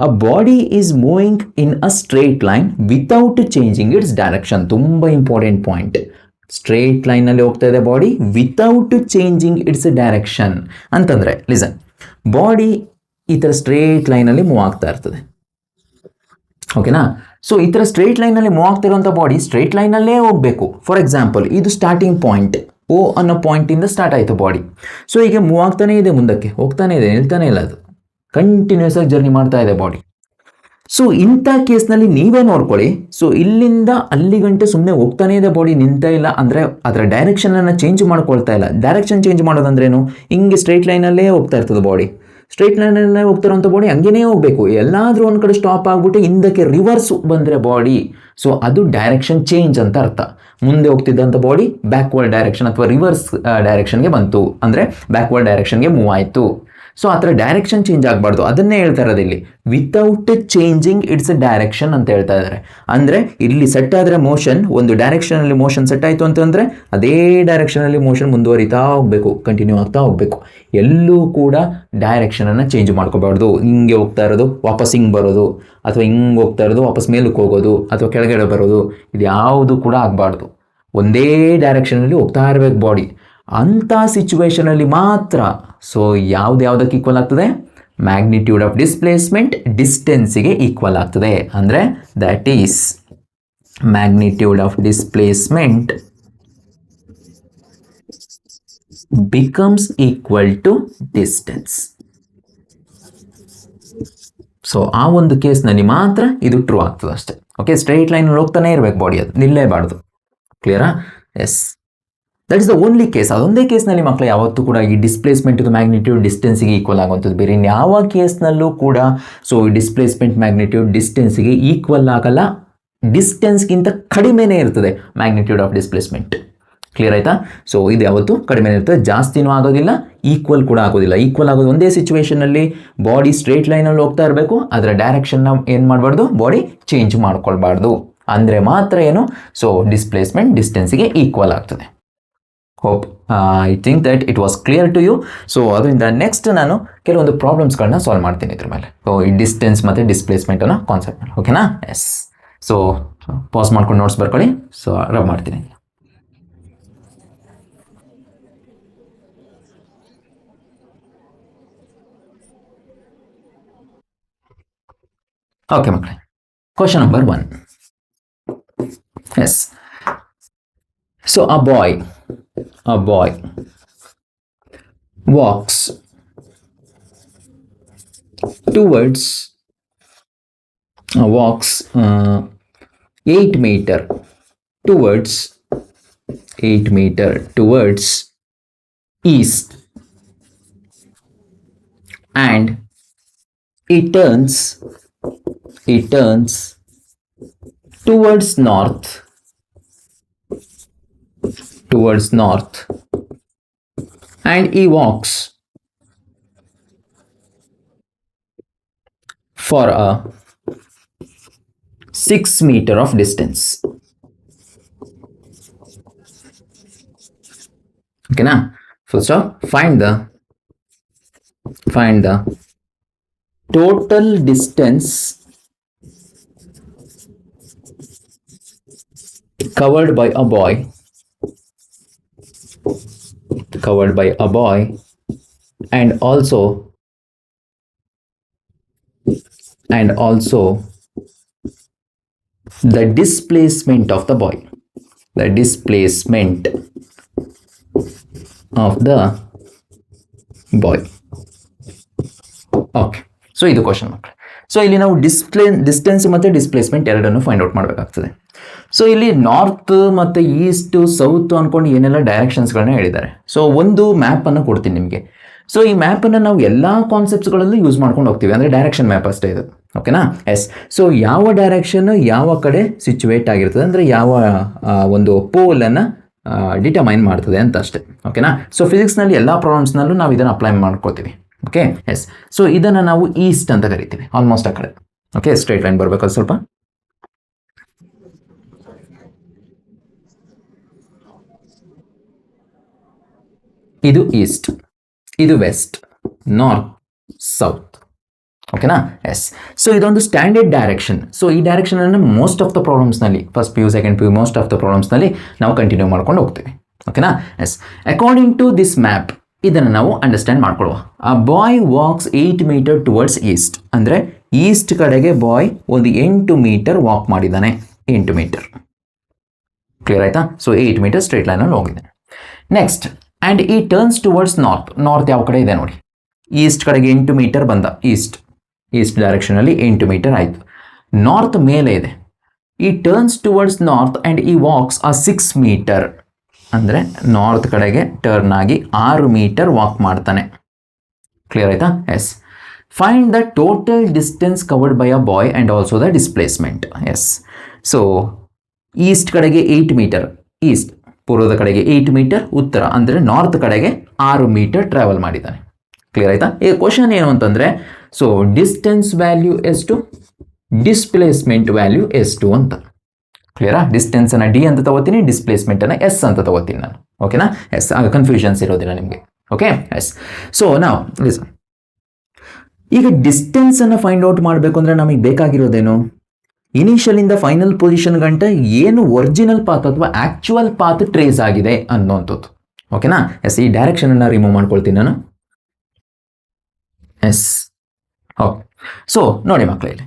a body is moving in a straight line without changing its direction. ತುಂಬ important point. Straight ಲೈನಲ್ಲಿ ಹೋಗ್ತಾ ಇದೆ body without changing it's direction ಅಂತಂದರೆ, listen, body ಈ ಥರ straight ಲೈನಲ್ಲಿ move ಆಗ್ತಾ ಇರ್ತದೆ. ಓಕೆನಾ. ಸೊ ಈ ಥರ ಸ್ಟ್ರೇಟ್ ಲೈನಲ್ಲಿ ಮೂವ್ ಆಗ್ತಿರೋಂಥ ಬಾಡಿ ಸ್ಟ್ರೇಟ್ ಲೈನಲ್ಲೇ ಹೋಗಬೇಕು. ಫಾರ್ ಎಕ್ಸಾಂಪಲ್, ಇದು ಸ್ಟಾರ್ಟಿಂಗ್ ಪಾಯಿಂಟ್ ಓ ಅನ್ನೋ ಪಾಯಿಂಟಿಂದ ಸ್ಟಾರ್ಟ್ ಆಯಿತು ಬಾಡಿ. ಸೊ ಈಗ ಮೂವ್ ಆಗ್ತಾನೇ ಇದೆ, ಮುಂದಕ್ಕೆ ಹೋಗ್ತಾನೆ ಇದೆ, ನಿಲ್ತಾನೆ ಇಲ್ಲ, ಅದು ಕಂಟಿನ್ಯೂಸ್ ಆಗಿ ಜರ್ನಿ ಮಾಡ್ತಾ ಇದೆ ಬಾಡಿ. ಸೊ ಇಂಥ ಕೇಸ್ನಲ್ಲಿ ನೀವೇ ನೋಡ್ಕೊಳ್ಳಿ. ಸೊ ಇಲ್ಲಿಂದ ಅಲ್ಲಿ ಗಂಟೆ ಸುಮ್ಮನೆ ಹೋಗ್ತಾನೇ ಇದೆ ಬಾಡಿ, ನಿಂತ ಇಲ್ಲ ಅಂದರೆ ಅದರ ಡೈರೆಕ್ಷನನ್ನು ಚೇಂಜ್ ಮಾಡ್ಕೊಳ್ತಾ ಇಲ್ಲ. ಡೈರೆಕ್ಷನ್ ಚೇಂಜ್ ಮಾಡೋದಂದ್ರೇನು, ಹಿಂಗೆ ಸ್ಟ್ರೈಟ್ ಲೈನಲ್ಲೇ ಹೋಗ್ತಾ ಇರ್ತದೆ ಬಾಡಿ. ಸ್ಟ್ರೈಟ್ ಲೈನಲ್ಲೇ ಹೋಗ್ತಿರೋಂಥ ಬಾಡಿ ಹಂಗೇ ಹೋಗಬೇಕು. ಎಲ್ಲಾದರೂ ಒಂದು ಕಡೆ ಸ್ಟಾಪ್ ಆಗಿಬಿಟ್ಟು ಹಿಂದಕ್ಕೆ ರಿವರ್ಸ್ ಬಂದರೆ ಬಾಡಿ, ಸೊ ಅದು ಡೈರೆಕ್ಷನ್ ಚೇಂಜ್ ಅಂತ ಅರ್ಥ. ಮುಂದೆ ಹೋಗ್ತಿದ್ದಂಥ ಬಾಡಿ ಬ್ಯಾಕ್ವರ್ಡ್ ಡೈರೆಕ್ಷನ್ ಅಥವಾ ರಿವರ್ಸ್ ಡೈರೆಕ್ಷನ್ಗೆ ಬಂತು, ಅಂದರೆ ಬ್ಯಾಕ್ವರ್ಡ್ ಡೈರೆಕ್ಷನ್ಗೆ ಮೂವ್ ಆಯಿತು. ಸೊ ಆ ಥರ ಡೈರೆಕ್ಷನ್ ಚೇಂಜ್ ಆಗಬಾರ್ದು, ಅದನ್ನೇ ಹೇಳ್ತಾ ಇರೋದು ಇಲ್ಲಿ. ವಿತೌಟ್ ಚೇಂಜಿಂಗ್ ಇಟ್ಸ್ ಡೈರೆಕ್ಷನ್ ಅಂತ ಹೇಳ್ತಾ ಇದ್ದಾರೆ. ಅಂದರೆ ಇಲ್ಲಿ ಸೆಟ್ ಆದರೆ ಮೋಷನ್, ಒಂದು ಡೈರೆಕ್ಷನಲ್ಲಿ ಮೋಷನ್ ಸೆಟ್ ಆಯಿತು ಅಂತಂದರೆ ಅದೇ ಡೈರೆಕ್ಷನಲ್ಲಿ ಮೋಷನ್ ಮುಂದುವರಿತಾ ಹೋಗಬೇಕು, ಕಂಟಿನ್ಯೂ ಆಗ್ತಾ ಹೋಗಬೇಕು. ಎಲ್ಲೂ ಕೂಡ ಡೈರೆಕ್ಷನನ್ನು ಚೇಂಜ್ ಮಾಡ್ಕೋಬಾರ್ದು. ಹಿಂಗೆ ಹೋಗ್ತಾ ಇರೋದು ವಾಪಸ್ ಹಿಂಗೆ ಬರೋದು, ಅಥವಾ ಹಿಂಗೆ ಹೋಗ್ತಾ ಇರೋದು ವಾಪಸ್ ಮೇಲಕ್ಕೆ ಹೋಗೋದು, ಅಥವಾ ಕೆಳಗಡೆ ಬರೋದು, ಇದು ಯಾವುದು ಕೂಡ ಆಗಬಾರ್ದು. ಒಂದೇ ಡೈರೆಕ್ಷನಲ್ಲಿ ಹೋಗ್ತಾ ಇರಬೇಕು ಬಾಡಿ. ಅಂಥ ಸಿಚುವೇಷನಲ್ಲಿ ಮಾತ್ರ ಸೊ ಯಾವುದಕ್ಕೆ ಈಕ್ವಲ್ ಆಗ್ತದೆ, ಮ್ಯಾಗ್ನಿಟ್ಯೂಡ್ ಆಫ್ ಡಿಸ್ಪ್ಲೇಸ್ಮೆಂಟ್ ಡಿಸ್ಟೆನ್ಸಿಗೆ ಈಕ್ವಲ್ ಆಗ್ತದೆ. ಅಂದರೆ that is magnitude of displacement becomes equal to distance. So ಆ ಒಂದು ಕೇಸ್ನಲ್ಲಿ ಮಾತ್ರ ಇದು ಟ್ರೂ ಆಗ್ತದೆ ಅಷ್ಟೇ. ಓಕೆ, ಸ್ಟ್ರೈಟ್ ಲೈನಲ್ಲಿ ಹೋಗ್ತಾನೆ ಇರಬೇಕು ಬಾಡಿ, ಅದು ನಿಲ್ಲೇಬಾರ್ದು. ಕ್ಲಿಯರಾ? Yes, that is the only case. ಅದೊಂದೇ ಕೇಸ್ನಲ್ಲಿ ಮಕ್ಕಳು ಯಾವತ್ತೂ ಕೂಡ ಈ ಡಿಸ್ಪ್ಲೇಸ್ಮೆಂಟ್ ಮ್ಯಾಗ್ನಿಟ್ಯೂಡ್ ಡಿಸ್ಟೆನ್ಸಿಗೆ ಈಕ್ವಲ್ ಆಗುವಂಥದ್ದು. ಬೇರೆ ಯಾವ ಕೇಸ್ನಲ್ಲೂ ಕೂಡ ಸೊ ಡಿಸ್ಪ್ಲೇಸ್ಮೆಂಟ್ ಮ್ಯಾಗ್ನಿಟ್ಯೂಡ್ ಡಿಸ್ಟೆನ್ಸಿಗೆ ಈಕ್ವಲ್ ಆಗಲ್ಲ, ಡಿಸ್ಟೆನ್ಸ್ಗಿಂತ ಕಡಿಮೆನೇ ಇರ್ತದೆ ಮ್ಯಾಗ್ನಿಟ್ಯೂಡ್ ಆಫ್ ಡಿಸ್ಪ್ಲೇಸ್ಮೆಂಟ್. ಕ್ಲಿಯರ್ ಆಯಿತಾ? ಸೊ ಇದು ಯಾವತ್ತೂ ಕಡಿಮೆ ಇರ್ತದೆ, ಜಾಸ್ತಿನೂ ಆಗೋದಿಲ್ಲ, ಈಕ್ವಲ್ ಕೂಡ ಆಗೋದಿಲ್ಲ. ಈಕ್ವಲ್ ಆಗೋದು ಒಂದೇ ಸಿಚುವೇಷನಲ್ಲಿ ಬಾಡಿ ಸ್ಟ್ರೇಟ್ ಲೈನಲ್ಲಿ ಹೋಗ್ತಾ ಇರಬೇಕು, ಅದರ ಡೈರೆಕ್ಷನ್ನ ಏನು ಮಾಡಬಾರ್ದು, ಬಾಡಿ ಚೇಂಜ್ ಮಾಡ್ಕೊಳ್ಬಾರ್ದು. ಅಂದರೆ ಮಾತ್ರ ಏನು, ಸೊ ಡಿಸ್ಪ್ಲೇಸ್ಮೆಂಟ್ ಡಿಸ್ಟೆನ್ಸಿಗೆ ಈಕ್ವಲ್ ಆಗ್ತದೆ. Hope I think that it was clear to you. So ಅದರಿಂದ ನೆಕ್ಸ್ಟ್ ನಾನು ಕೆಲವೊಂದು ಪ್ರಾಬ್ಲಮ್ಸ್ಗಳನ್ನ ಸಾಲ್ವ್ ಮಾಡ್ತೀನಿ ಇದ್ರ ಮೇಲೆ. ಸೊ ಈ ಡಿಸ್ಟೆನ್ಸ್ ಮತ್ತು ಡಿಸ್ಪ್ಲೇಸ್ಮೆಂಟ್ ಅನ್ನೋ ಕಾನ್ಸೆಪ್ಟ್ ಮೇಲೆ. ಓಕೆನಾ? ಎಸ್. ಸೊ ಪಾಸ್ ಮಾಡ್ಕೊಂಡು ನೋಟ್ಸ್ ಬರ್ಕೊಳ್ಳಿ. ಸೊ ರಬ್ ಮಾಡ್ತೀನಿ. ಓಕೆ ಮಕ್ಕಳೇ, question number 1. Yes. So a boy walks towards walks 8 meter towards 8 meter towards east, and it turns towards north and he walks for a 6 meter of distance. Okay na? Full stop. Find the total distance covered by a boy and also the displacement of the boy. Okay, so ಇದು question ಮಕ್ಕಳು. So ಇಲ್ಲಿ ನಾವು distance ಮತ್ತು displacement ಎರಡನ್ನು find out ಮಾಡಬೇಕಾಗ್ತದೆ. So ಇಲ್ಲಿ north ಮತ್ತು East south ಅಂದ್ಕೊಂಡು ಏನೆಲ್ಲ ಡೈರೆಕ್ಷನ್ಸ್ಗಳನ್ನ ಹೇಳಿದ್ದಾರೆ. ಸೊ ಒಂದು ಮ್ಯಾಪನ್ನು ಕೊಡ್ತೀನಿ ನಿಮಗೆ. ಸೊ ಈ ಮ್ಯಾಪನ್ನು ನಾವು ಎಲ್ಲ ಕಾನ್ಸೆಪ್ಟ್ಸ್ಗಳಲ್ಲೂ ಯೂಸ್ ಮಾಡ್ಕೊಂಡು ಹೋಗ್ತೀವಿ, ಅಂದರೆ ಡೈರೆಕ್ಷನ್ ಮ್ಯಾಪ್ ಅಷ್ಟೇ ಇದು. ಓಕೆನಾ? ಎಸ್. ಸೊ ಯಾವ ಡೈರೆಕ್ಷನ್ ಯಾವ ಕಡೆ ಸಿಚುವೇಟ್ ಆಗಿರ್ತದೆ, ಅಂದರೆ ಯಾವ ಒಂದು ಪೋಲನ್ನು ಡಿಟರ್ಮೈನ್ ಮಾಡ್ತದೆ ಅಂತ ಅಷ್ಟೇ. ಓಕೆನಾ? ಸೊ ಫಿಸಿಕ್ಸ್ನಲ್ಲಿ ಎಲ್ಲ ಪ್ರಾಬ್ಲಮ್ಸ್ನಲ್ಲೂ ನಾವು ಇದನ್ನು ಅಪ್ಲೈ ಮಾಡ್ಕೋತೀವಿ. Okay, yes. ಸೊ ಇದನ್ನು ನಾವು ಈಸ್ಟ್ ಅಂತ ಕರಿತೀವಿ, ಆಲ್ಮೋಸ್ಟ್ ಆ ಕಡೆ. ಓಕೆ, ಸ್ಟ್ರೈಟ್ ಲೈನ್ ಬರಬೇಕು ಸ್ವಲ್ಪ. ಇದು ಈಸ್ಟ್, ಇದು ವೆಸ್ಟ್, ನಾರ್ತ್, ಸೌತ್. ಓಕೆನಾ? ಎಸ್. ಸೊ ಇದೊಂದು ಸ್ಟ್ಯಾಂಡರ್ಡ್ ಡೈರೆಕ್ಷನ್. ಸೊ ಈ ಡೈರೆಕ್ಷನನ್ನು ಮೋಸ್ಟ್ ಆಫ್ ದ ಪ್ರಾಬ್ಲಮ್ಸ್ನಲ್ಲಿ, first P U second P U most of the ಪ್ರಾಬ್ಲಮ್ಸ್ನಲ್ಲಿ ನಾವು ಕಂಟಿನ್ಯೂ ಮಾಡ್ಕೊಂಡು ಹೋಗ್ತೀವಿ. ಓಕೆನಾ? Yes. According to this map ಇದನ್ನು ನಾವು ಅಂಡರ್ಸ್ಟ್ಯಾಂಡ್ ಮಾಡ್ಕೊಳ್ಳುವ. ಆ boy walks 8 metre towards east, ಅಂದರೆ ಈಸ್ಟ್ ಕಡೆಗೆ ಬಾಯ್ ಒಂದು 8 ಮೀಟರ್ ವಾಕ್ ಮಾಡಿದ್ದಾನೆ. 8 ಮೀಟರ್ ಕ್ಲಿಯರ್ ಆಯ್ತಾ? ಸೊ 8 ಮೀಟರ್ ಸ್ಟ್ರೇಟ್ ಲೈನಲ್ಲಿ ಹೋಗಿದ್ದಾನೆ. Next, and he turns towards north. North ಯಾವ ಕಡೆ ಇದೆ ನೋಡಿ, ಈಸ್ಟ್ ಕಡೆಗೆ 8 ಮೀಟರ್ ಬಂದ, ಈಸ್ಟ್ ಡೈರೆಕ್ಷನಲ್ಲಿ 8 ಮೀಟರ್ ಆಯಿತು. ನಾರ್ತ್ ಮೇಲೆ ಇದೆ. He turns towards north and he walks a 6 metre, ಅಂದರೆ ನಾರ್ತ್ ಕಡೆಗೆ ಟರ್ನ್ ಆಗಿ 6 ಮೀಟರ್ ವಾಕ್ ಮಾಡ್ತಾನೆ. ಕ್ಲಿಯರ್ ಆಯ್ತಾ? Yes. Find the total distance covered by a boy and also the displacement. Yes. So east ಕಡೆಗೆ 8 metre, East ಪೂರ್ವದ ಕಡೆಗೆ 8 metre, ಉತ್ತರ ಅಂದರೆ ನಾರ್ತ್ ಕಡೆಗೆ 6 ಮೀಟರ್ ಟ್ರಾವೆಲ್ ಮಾಡಿದ್ದಾನೆ. ಕ್ಲಿಯರ್ ಆಯ್ತಾ? ಈಗ ಕ್ವಶನ್ ಏನು ಅಂತಂದರೆ, ಸೊ ಡಿಸ್ಟೆನ್ಸ್ ವ್ಯಾಲ್ಯೂ ಎಷ್ಟು, ಡಿಸ್ಪ್ಲೇಸ್ಮೆಂಟ್ ವ್ಯಾಲ್ಯೂ ಎಷ್ಟು ಅಂತ. ಕ್ಲಿಯರಾ? ಡಿಸ್ಟೆನ್ಸನ್ನು ಡಿ ಅಂತ ತಗೋತೀನಿ, ಡಿಸ್ಪ್ಲೇಸ್ಮೆಂಟನ್ನು ಎಸ್ ಅಂತ ತಗೋತೀನಿ ನಾನು. ಓಕೆನಾ? ಎಸ್. ಆಗ ಕನ್ಫ್ಯೂಷನ್ಸ್ ಇರೋದಿಲ್ಲ ನಿಮಗೆ. Okay, yes. ಸೊ ನಾವು ಲಿಸನ್, ಈಗ ಡಿಸ್ಟೆನ್ಸನ್ನು ಫೈಂಡ್ ಔಟ್ ಮಾಡಬೇಕು ಅಂದರೆ ನಮಗೆ ಬೇಕಾಗಿರೋದೇನು, ಇನಿಷಿಯಲಿಂದ ಫೈನಲ್ ಪೊಸಿಷನ್ ಗಂಟ ಏನು ಒರಿಜಿನಲ್ ಪಾತ್ ಅಥವಾ ಆ್ಯಕ್ಚುಯಲ್ ಪಾತ್ ಟ್ರೇಸ್ ಆಗಿದೆ ಅನ್ನೋಂಥದ್ದು. ಓಕೆನಾ? ಎಸ್. ಈ ಡೈರೆಕ್ಷನನ್ನು ರಿಮೂವ್ ಮಾಡ್ಕೊಳ್ತೀನಿ ನಾನು. ಎಸ್. ಓಕೆ. ಸೊ ನೋಡಿ ಮಕ್ಕಳಲ್ಲಿ,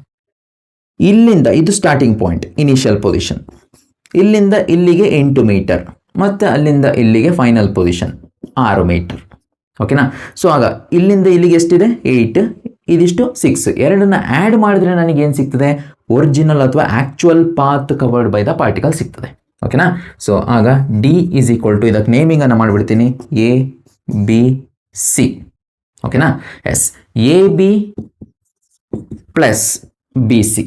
ಇಲ್ಲಿಂದ ಇದು ಸ್ಟಾರ್ಟಿಂಗ್ ಪಾಯಿಂಟ್, ಇನಿಷಿಯಲ್ ಪೊಸಿಷನ್. ಇಲ್ಲಿಂದ ಇಲ್ಲಿಗೆ 8 ಮೀಟರ್, ಮತ್ತು ಅಲ್ಲಿಂದ ಇಲ್ಲಿಗೆ ಫೈನಲ್ ಪೊಸಿಷನ್ 6 ಮೀಟರ್. ಓಕೆನಾ? ಸೊ ಆಗ ಇಲ್ಲಿಂದ ಇಲ್ಲಿಗೆ ಎಷ್ಟಿದೆ, 8, ಇದಿಷ್ಟು 6. ಎರಡನ್ನ ಆ್ಯಡ್ ಮಾಡಿದ್ರೆ ನನಗೇನು ಸಿಗ್ತದೆ, ಒರಿಜಿನಲ್ ಅಥವಾ actual path covered by the particle ಸಿಗ್ತದೆ. ಓಕೆನಾ? ಸೊ ಆಗ ಡಿ ಈಸ್ ಈಕ್ವಲ್ ಟು, ಇದಕ್ಕೆ ನೇಮಿಂಗನ್ನು ಮಾಡಿಬಿಡ್ತೀನಿ, ಎ ಬಿ ಸಿ. ಓಕೆನಾ? Yes. A B plus B C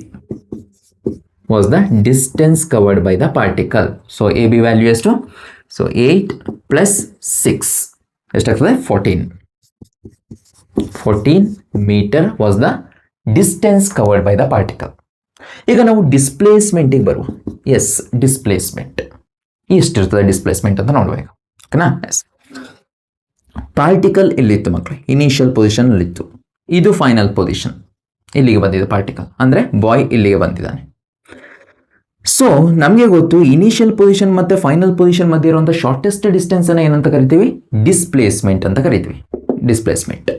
was the distance covered by the particle. So AB value ಎಷ್ಟು, so 8 plus 6 ಎಷ್ಟಾಗ್ತದೆ, 14 meter was the distance covered by the particle. ಈಗ ನಾವು ಡಿಸ್ಪ್ಲೇಸ್ಮೆಂಟಿಗೆ ಬರುವ. S, displacement ಎಷ್ಟಿರ್ತದೆ displacement ಅಂತ ನೋಡಬೇಕು. ಓಕೆನಾ? S. Particle ಇಲ್ಲಿತ್ತು ಮಕ್ಕಳು, initial ಪೊಸಿಷನ್ನಲ್ಲಿತ್ತು. ಇದು ಫೈನಲ್ ಪೊಸಿಷನ್, ಇಲ್ಲಿಗೆ ಬಂದಿದೆ ಪಾರ್ಟಿಕಲ್, ಅಂದರೆ ಬಾಯ್ ಇಲ್ಲಿಗೆ ಬಂದಿದ್ದಾನೆ. ಸೊ ನಮಗೆ ಗೊತ್ತು ಇನಿಷಿಯಲ್ ಪೊಸಿಷನ್ ಮತ್ತು ಫೈನಲ್ ಪೊಸಿಷನ್ ಮಧ್ಯೆ ಇರುವಂಥ ಶಾರ್ಟೆಸ್ಟ್ ಡಿಸ್ಟೆನ್ಸನ್ನು ಏನಂತ ಕರಿತೀವಿ, ಡಿಸ್ಪ್ಲೇಸ್ಮೆಂಟ್ ಅಂತ ಕರಿತೀವಿ. ಡಿಸ್ಪ್ಲೇಸ್ಮೆಂಟ್.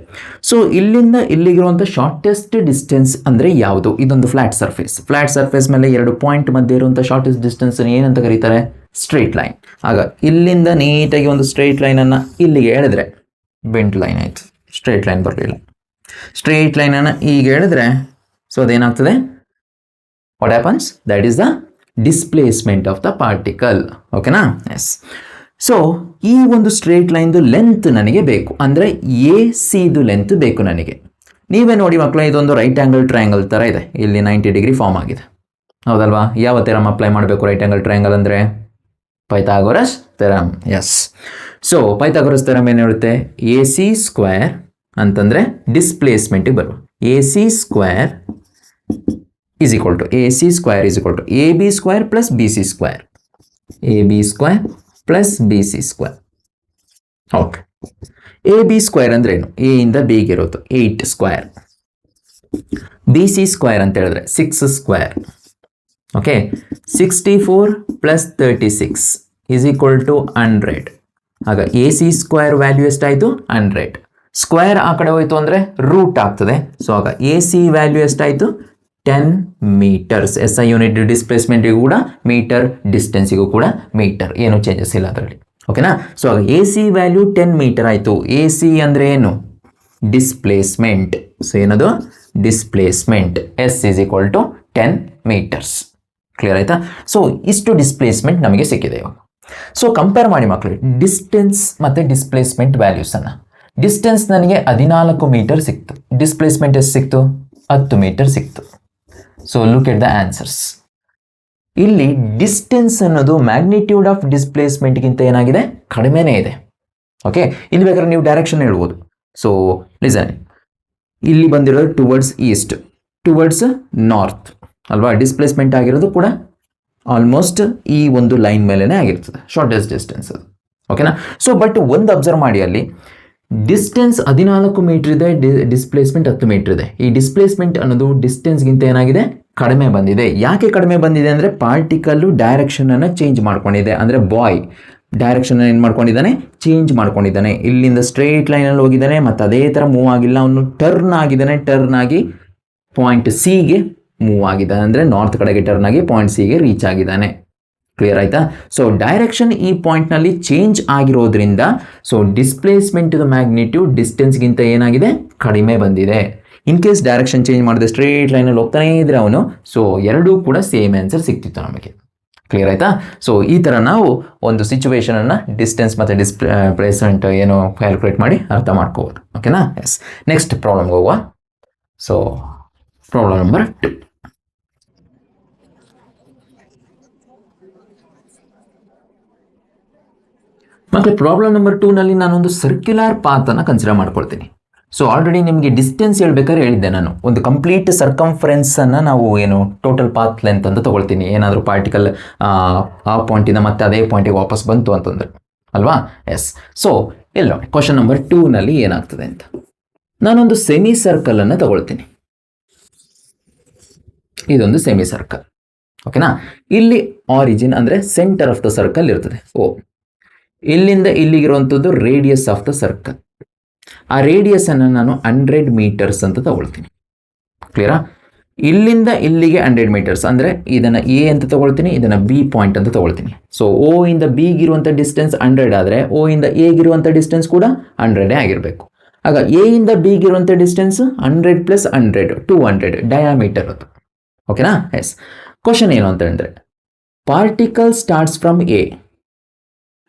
ಸೊ ಇಲ್ಲಿಂದ ಇಲ್ಲಿಗಿರುವಂಥ ಶಾರ್ಟೆಸ್ಟ್ ಡಿಸ್ಟೆನ್ಸ್ ಅಂದರೆ ಯಾವುದು, ಇದೊಂದು ಫ್ಲಾಟ್ ಸರ್ಫೇಸ್ ಮೇಲೆ 2 ಪಾಯಿಂಟ್ ಮಧ್ಯೆ ಇರುವಂಥ ಶಾರ್ಟೆಸ್ಟ್ ಡಿಸ್ಟೆನ್ಸ್ ಏನಂತ ಕರೀತಾರೆ, ಸ್ಟ್ರೇಟ್ ಲೈನ್. ಆಗ ಇಲ್ಲಿಂದ ನೀಟಾಗಿ ಒಂದು ಸ್ಟ್ರೇಟ್ ಲೈನನ್ನು ಇಲ್ಲಿಗೆ ಎಳೆದ್ರೆ ಬೆಂಟ್ ಲೈನ್ ಆಯಿತು, ಸ್ಟ್ರೇಟ್ ಲೈನ್ ಬರಲಿಲ್ಲ. ಸ್ಟ್ರೇಟ್ ಲೈನನ್ನು ಈಗ ಹೇಳಿದ್ರೆ ಸೊ ಅದೇನಾಗ್ತದೆ, what happens, that is the displacement of the particle. ಓಕೆನಾ? ಎಸ್. ಸೊ ಈ ಒಂದು ಸ್ಟ್ರೇಟ್ ಲೈನ್ದು ಲೆಂತ್ ನನಗೆ ಬೇಕು, ಅಂದರೆ ಎ ಸಿದು ಲೆಂತ್ ಬೇಕು ನನಗೆ. ನೀವೇ ನೋಡಿ ಮಕ್ಕಳು, ಇದೊಂದು ರೈಟ್ ಆ್ಯಂಗಲ್ ಟ್ರಯಾಂಗಲ್ ಥರ ಇದೆ, ಇಲ್ಲಿ 90 ಡಿಗ್ರಿ ಫಾರ್ಮ್ ಆಗಿದೆ, ಹೌದಲ್ವಾ? ಯಾವ ಥೆರಮ್ ಅಪ್ಲೈ ಮಾಡಬೇಕು ರೈಟ್ ಆ್ಯಂಗಲ್ ಟ್ರಯಾಂಗಲ್ ಅಂದರೆ? Pythagoras theorem. Yes. So Pythagoras theorem ಏನು ಹೇಳುತ್ತೆ? ಎ ಸಿ ಸ್ಕ್ವೇರ್ ಅಂತಂದರೆ ಡಿಸ್ಪ್ಲೇಸ್ಮೆಂಟಿಗೆ ಬರುವ A C square is equal to AC square is equal to AB square plus BC square. AB square plus BC square. Okay. AB square ಅಂದ್ರೆ ಏನು? A ಇಂದ B ಗೆ ಇರೋದು 8 ಸ್ಕ್ವೇರ್. BC ಸ್ಕ್ವೇರ್ ಅಂತ ಹೇಳಿದ್ರೆ 6 square. Okay, 64 plus 36 is equal to 100. ಆಗ AC square value ಎಷ್ಟಾಯಿತು? 100. Square ಆ ಕಡೆ ಹೋಯಿತು ಅಂದರೆ ರೂಟ್ ಆಗ್ತದೆ. ಸೊ ಆಗ AC ವ್ಯಾಲ್ಯೂ ಎಷ್ಟಾಯಿತು? 10 ಮೀಟರ್ಸ್. SI ಯೂನಿಟ್ ಡಿಸ್ಪ್ಲೇಸ್ಮೆಂಟಿಗೂ ಕೂಡ ಮೀಟರ್, ಡಿಸ್ಟೆನ್ಸಿಗೂ ಕೂಡ ಮೀಟರ್, ಏನು ಚೇಂಜಸ್ ಇಲ್ಲ ಅದರಲ್ಲಿ. ಓಕೆನಾ? ಸೊ ಆಗ ಎ ಸಿ ವ್ಯಾಲ್ಯೂ 10 ಮೀಟರ್ ಆಯಿತು. ಎ ಸಿ ಅಂದರೆ ಏನು? ಡಿಸ್ಪ್ಲೇಸ್ಮೆಂಟ್. ಸೊ ಏನದು? Displacement. S is equal to 10 metres. Clear ಆಯ್ತಾ? ಸೊ ಇಷ್ಟು ಡಿಸ್ಪ್ಲೇಸ್ಮೆಂಟ್ ನಮಗೆ ಸಿಕ್ಕಿದೆ ಇವಾಗ. ಸೊ ಕಂಪೇರ್ ಮಾಡಿ ಮಕ್ಕಳು ಡಿಸ್ಟೆನ್ಸ್ ಮತ್ತು ಡಿಸ್ಪ್ಲೇಸ್ಮೆಂಟ್ ವ್ಯಾಲ್ಯೂಸನ್ನು. ಡಿಸ್ಟೆನ್ಸ್ ನನಗೆ 14 ಮೀಟರ್ ಸಿಕ್ತು, ಡಿಸ್ಪ್ಲೇಸ್ಮೆಂಟ್ ಎಷ್ಟು ಸಿಕ್ತು? 10 ಮೀಟರ್ ಸಿಕ್ತು. So look at the answers. ಇಲ್ಲಿ ಡಿಸ್ಟೆನ್ಸ್ ಅನ್ನೋದು ಮ್ಯಾಗ್ನಿಟ್ಯೂಡ್ ಆಫ್ ಡಿಸ್ಪ್ಲೇಸ್ಮೆಂಟ್ಗಿಂತ ಏನಾಗಿದೆ? ಕಡಿಮೆನೇ ಇದೆ. ಓಕೆ, ಇಲ್ಲಿ ಬೇಕಾದ್ರೆ ನೀವು ಡೈರೆಕ್ಷನ್ ಹೇಳ್ಬೋದು. ಸೊ ಲಿಸನ್, ಇಲ್ಲಿ ಬಂದಿರೋದು ಟುವರ್ಡ್ಸ್ ಈಸ್ಟ್, ಟುವರ್ಡ್ಸ್ ನಾರ್ತ್ ಅಲ್ವಾ? ಡಿಸ್ಪ್ಲೇಸ್ಮೆಂಟ್ ಆಗಿರೋದು ಕೂಡ ಆಲ್ಮೋಸ್ಟ್ ಈ ಒಂದು ಲೈನ್ ಮೇಲೇ ಆಗಿರ್ತದೆ, ಶಾರ್ಟೆಸ್ಟ್ ಡಿಸ್ಟೆನ್ಸ್ ಅದು. ಓಕೆನಾ? ಸೊ ಬಟ್ ಒಂದು ಅಬ್ಸರ್ವ್ ಮಾಡಿ, ಅಲ್ಲಿ ಡಿಸ್ಟೆನ್ಸ್ 14 ಮೀಟರ್ ಇದೆ, ಡಿಸ್ಪ್ಲೇಸ್ಮೆಂಟ್ 10 ಮೀಟರ್ ಇದೆ. ಈ ಡಿಸ್ಪ್ಲೇಸ್ಮೆಂಟ್ ಅನ್ನೋದು ಡಿಸ್ಟೆನ್ಸ್ಗಿಂತ ಏನಾಗಿದೆ? ಕಡಿಮೆ ಬಂದಿದೆ. ಯಾಕೆ ಕಡಿಮೆ ಬಂದಿದೆ ಅಂದರೆ ಪಾರ್ಟಿಕಲ್ಲು ಡೈರೆಕ್ಷನನ್ನು ಚೇಂಜ್ ಮಾಡ್ಕೊಂಡಿದೆ. ಅಂದರೆ ಬಾಯ್ ಡೈರೆಕ್ಷನ್ ಏನು ಮಾಡ್ಕೊಂಡಿದ್ದಾನೆ? ಚೇಂಜ್ ಮಾಡ್ಕೊಂಡಿದ್ದಾನೆ. ಇಲ್ಲಿಂದ ಸ್ಟ್ರೇಟ್ ಲೈನಲ್ಲಿ ಹೋಗಿದ್ದಾನೆ, ಮತ್ತು ಅದೇ ಥರ ಮೂವ್ ಆಗಿಲ್ಲ, ಅವನು ಟರ್ನ್ ಆಗಿದ್ದಾನೆ. ಟರ್ನ್ ಆಗಿ ಪಾಯಿಂಟ್ ಸಿಗೆ ಮೂವ್ ಆಗಿದ್ದಾನೆ, ಅಂದರೆ ನಾರ್ತ್ ಕಡೆಗೆ ಟರ್ನ್ ಆಗಿ ಪಾಯಿಂಟ್ ಸಿಗೆ ರೀಚ್ ಆಗಿದ್ದಾನೆ. ಕ್ಲಿಯರ್ ಆಯ್ತಾ? ಸೊ ಡೈರೆಕ್ಷನ್ ಈ ಪಾಯಿಂಟ್ನಲ್ಲಿ ಚೇಂಜ್ ಆಗಿರೋದ್ರಿಂದ ಸೊ ಡಿಸ್ಪ್ಲೇಸ್ಮೆಂಟ್ ಮ್ಯಾಗ್ನಿಟ್ಯೂಡ್ ಡಿಸ್ಟೆನ್ಸ್ಗಿಂತ ಏನಾಗಿದೆ? ಕಡಿಮೆ ಬಂದಿದೆ. ಇನ್ ಕೇಸ್ ಡೈರೆಕ್ಷನ್ ಚೇಂಜ್ ಮಾಡಿದೆ, ಸ್ಟ್ರೇಟ್ ಲೈನಲ್ಲಿ ಹೋಗ್ತಾನೆ ಇದ್ರೆ ಅವನು, ಸೊ ಎರಡೂ ಕೂಡ ಸೇಮ್ ಆನ್ಸರ್ ಸಿಕ್ತಿತ್ತು ನಮಗೆ. ಕ್ಲಿಯರ್ ಆಯ್ತಾ? ಸೊ ಈ ಥರ ನಾವು ಒಂದು ಸಿಚುವೇಶನನ್ನು ಡಿಸ್ಟೆನ್ಸ್ ಮತ್ತು ಡಿಸ್ಪ್ಲೇಸ್ಮೆಂಟ್ ಏನು ಕ್ಯಾಲ್ಕುಲೇಟ್ ಮಾಡಿ ಅರ್ಥ ಮಾಡ್ಕೋಬೋದು. ಓಕೆನಾ? ಎಸ್. ನೆಕ್ಸ್ಟ್ ಪ್ರಾಬ್ಲಮ್ಗೆ ಹೋಗುವ. So problem number 2. ಮತ್ತು ಪ್ರಾಬ್ಲಮ್ ನಂಬರ್ 2ನಲ್ಲಿ ನಾನೊಂದು ಸರ್ಕ್ಯುಲರ್ ಪಾತನ್ನು ಕನ್ಸಿಡರ್ ಮಾಡ್ಕೊಳ್ತೀನಿ. ಸೊ ಆಲ್ರೆಡಿ ನಿಮಗೆ ಡಿಸ್ಟೆನ್ಸ್ ಹೇಳ್ಬೇಕಾದ್ರೆ ಹೇಳಿದ್ದೆ ನಾನು, ಒಂದು ಕಂಪ್ಲೀಟ್ ಸರ್ಕಂಫರೆನ್ಸನ್ನು ನಾವು ಏನು ಟೋಟಲ್ ಪಾತ್ ಲೆಂತ್ ಅಂತ ತೊಗೊಳ್ತೀನಿ. ಏನಾದರೂ ಪಾರ್ಟಿಕಲ್ ಆ ಪಾಯಿಂಟಿಂದ ಮತ್ತೆ ಅದೇ ಪಾಯಿಂಟಿಗೆ ವಾಪಸ್ ಬಂತು ಅಂತಂದರೆ ಅಲ್ವಾ? ಎಸ್. ಸೊ ಇಲ್ಲ, ಕ್ವಶನ್ ನಂಬರ್ 2ನಲ್ಲಿ ಏನಾಗ್ತದೆ ಅಂತ, ನಾನೊಂದು ಸೆಮಿ ಸರ್ಕಲನ್ನು ತಗೊಳ್ತೀನಿ. ಇದೊಂದು ಸೆಮಿ ಸರ್ಕಲ್. ಓಕೆನಾ? ಇಲ್ಲಿ ಆರಿಜಿನ್ ಅಂದರೆ ಸೆಂಟರ್ ಆಫ್ ದ ಸರ್ಕಲ್ ಇರ್ತದೆ. ಇಲ್ಲಿಂದ ಇಲ್ಲಿಗಿರುವಂಥದ್ದು ರೇಡಿಯಸ್ ಆಫ್ ದ ಸರ್ಕಲ್. ಆ ರೇಡಿಯಸನ್ನು ನಾನು 100 ಮೀಟರ್ಸ್ ಅಂತ ತಗೊಳ್ತೀನಿ. ಕ್ಲಿಯರಾ? ಇಲ್ಲಿಂದ ಇಲ್ಲಿಗೆ 100 ಮೀಟರ್ಸ್ ಅಂದರೆ ಇದನ್ನು ಎ ಅಂತ ತಗೊಳ್ತೀನಿ, ಇದನ್ನು ಬಿ ಪಾಯಿಂಟ್ ಅಂತ ತಗೊಳ್ತೀನಿ. ಸೊ ಓ ಇಂದ ಬಿಗಿರುವಂಥ ಡಿಸ್ಟೆನ್ಸ್ 100 ಆದರೆ ಓ ಇಂದ ಎಗಿರುವಂಥ ಡಿಸ್ಟೆನ್ಸ್ ಕೂಡ 100 ಆಗಿರಬೇಕು. ಆಗ ಎ ಇಂದ ಬಿಗಿರುವಂಥ ಡಿಸ್ಟೆನ್ಸ್ 100 ಪ್ಲಸ್ 100 200 ಡಯಾಮೀಟರ್ ಅದು. ಓಕೆನಾ? ಎಸ್. ಕ್ವಶನ್ ಏನು ಅಂತ ಹೇಳಿದ್ರೆ, particle starts from A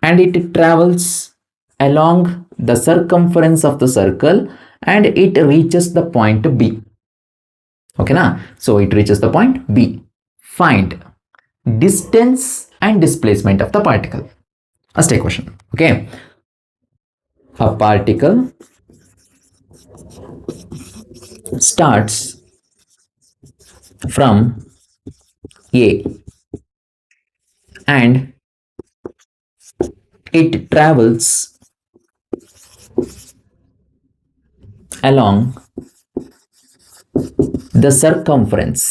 and it travels along the circumference of the circle and it reaches the point B. Okay na? So it reaches the point B. Find distance and displacement of the particle. Ask a question. Okay. A particle starts from A and it travels along the circumference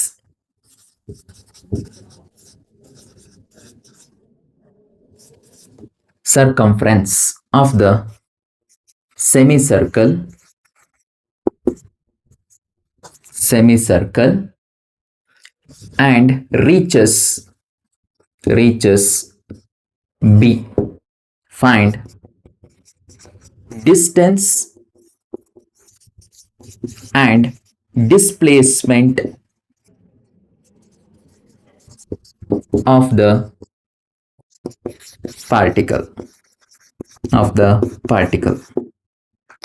of the semicircle and reaches B. Find distance and displacement of the particle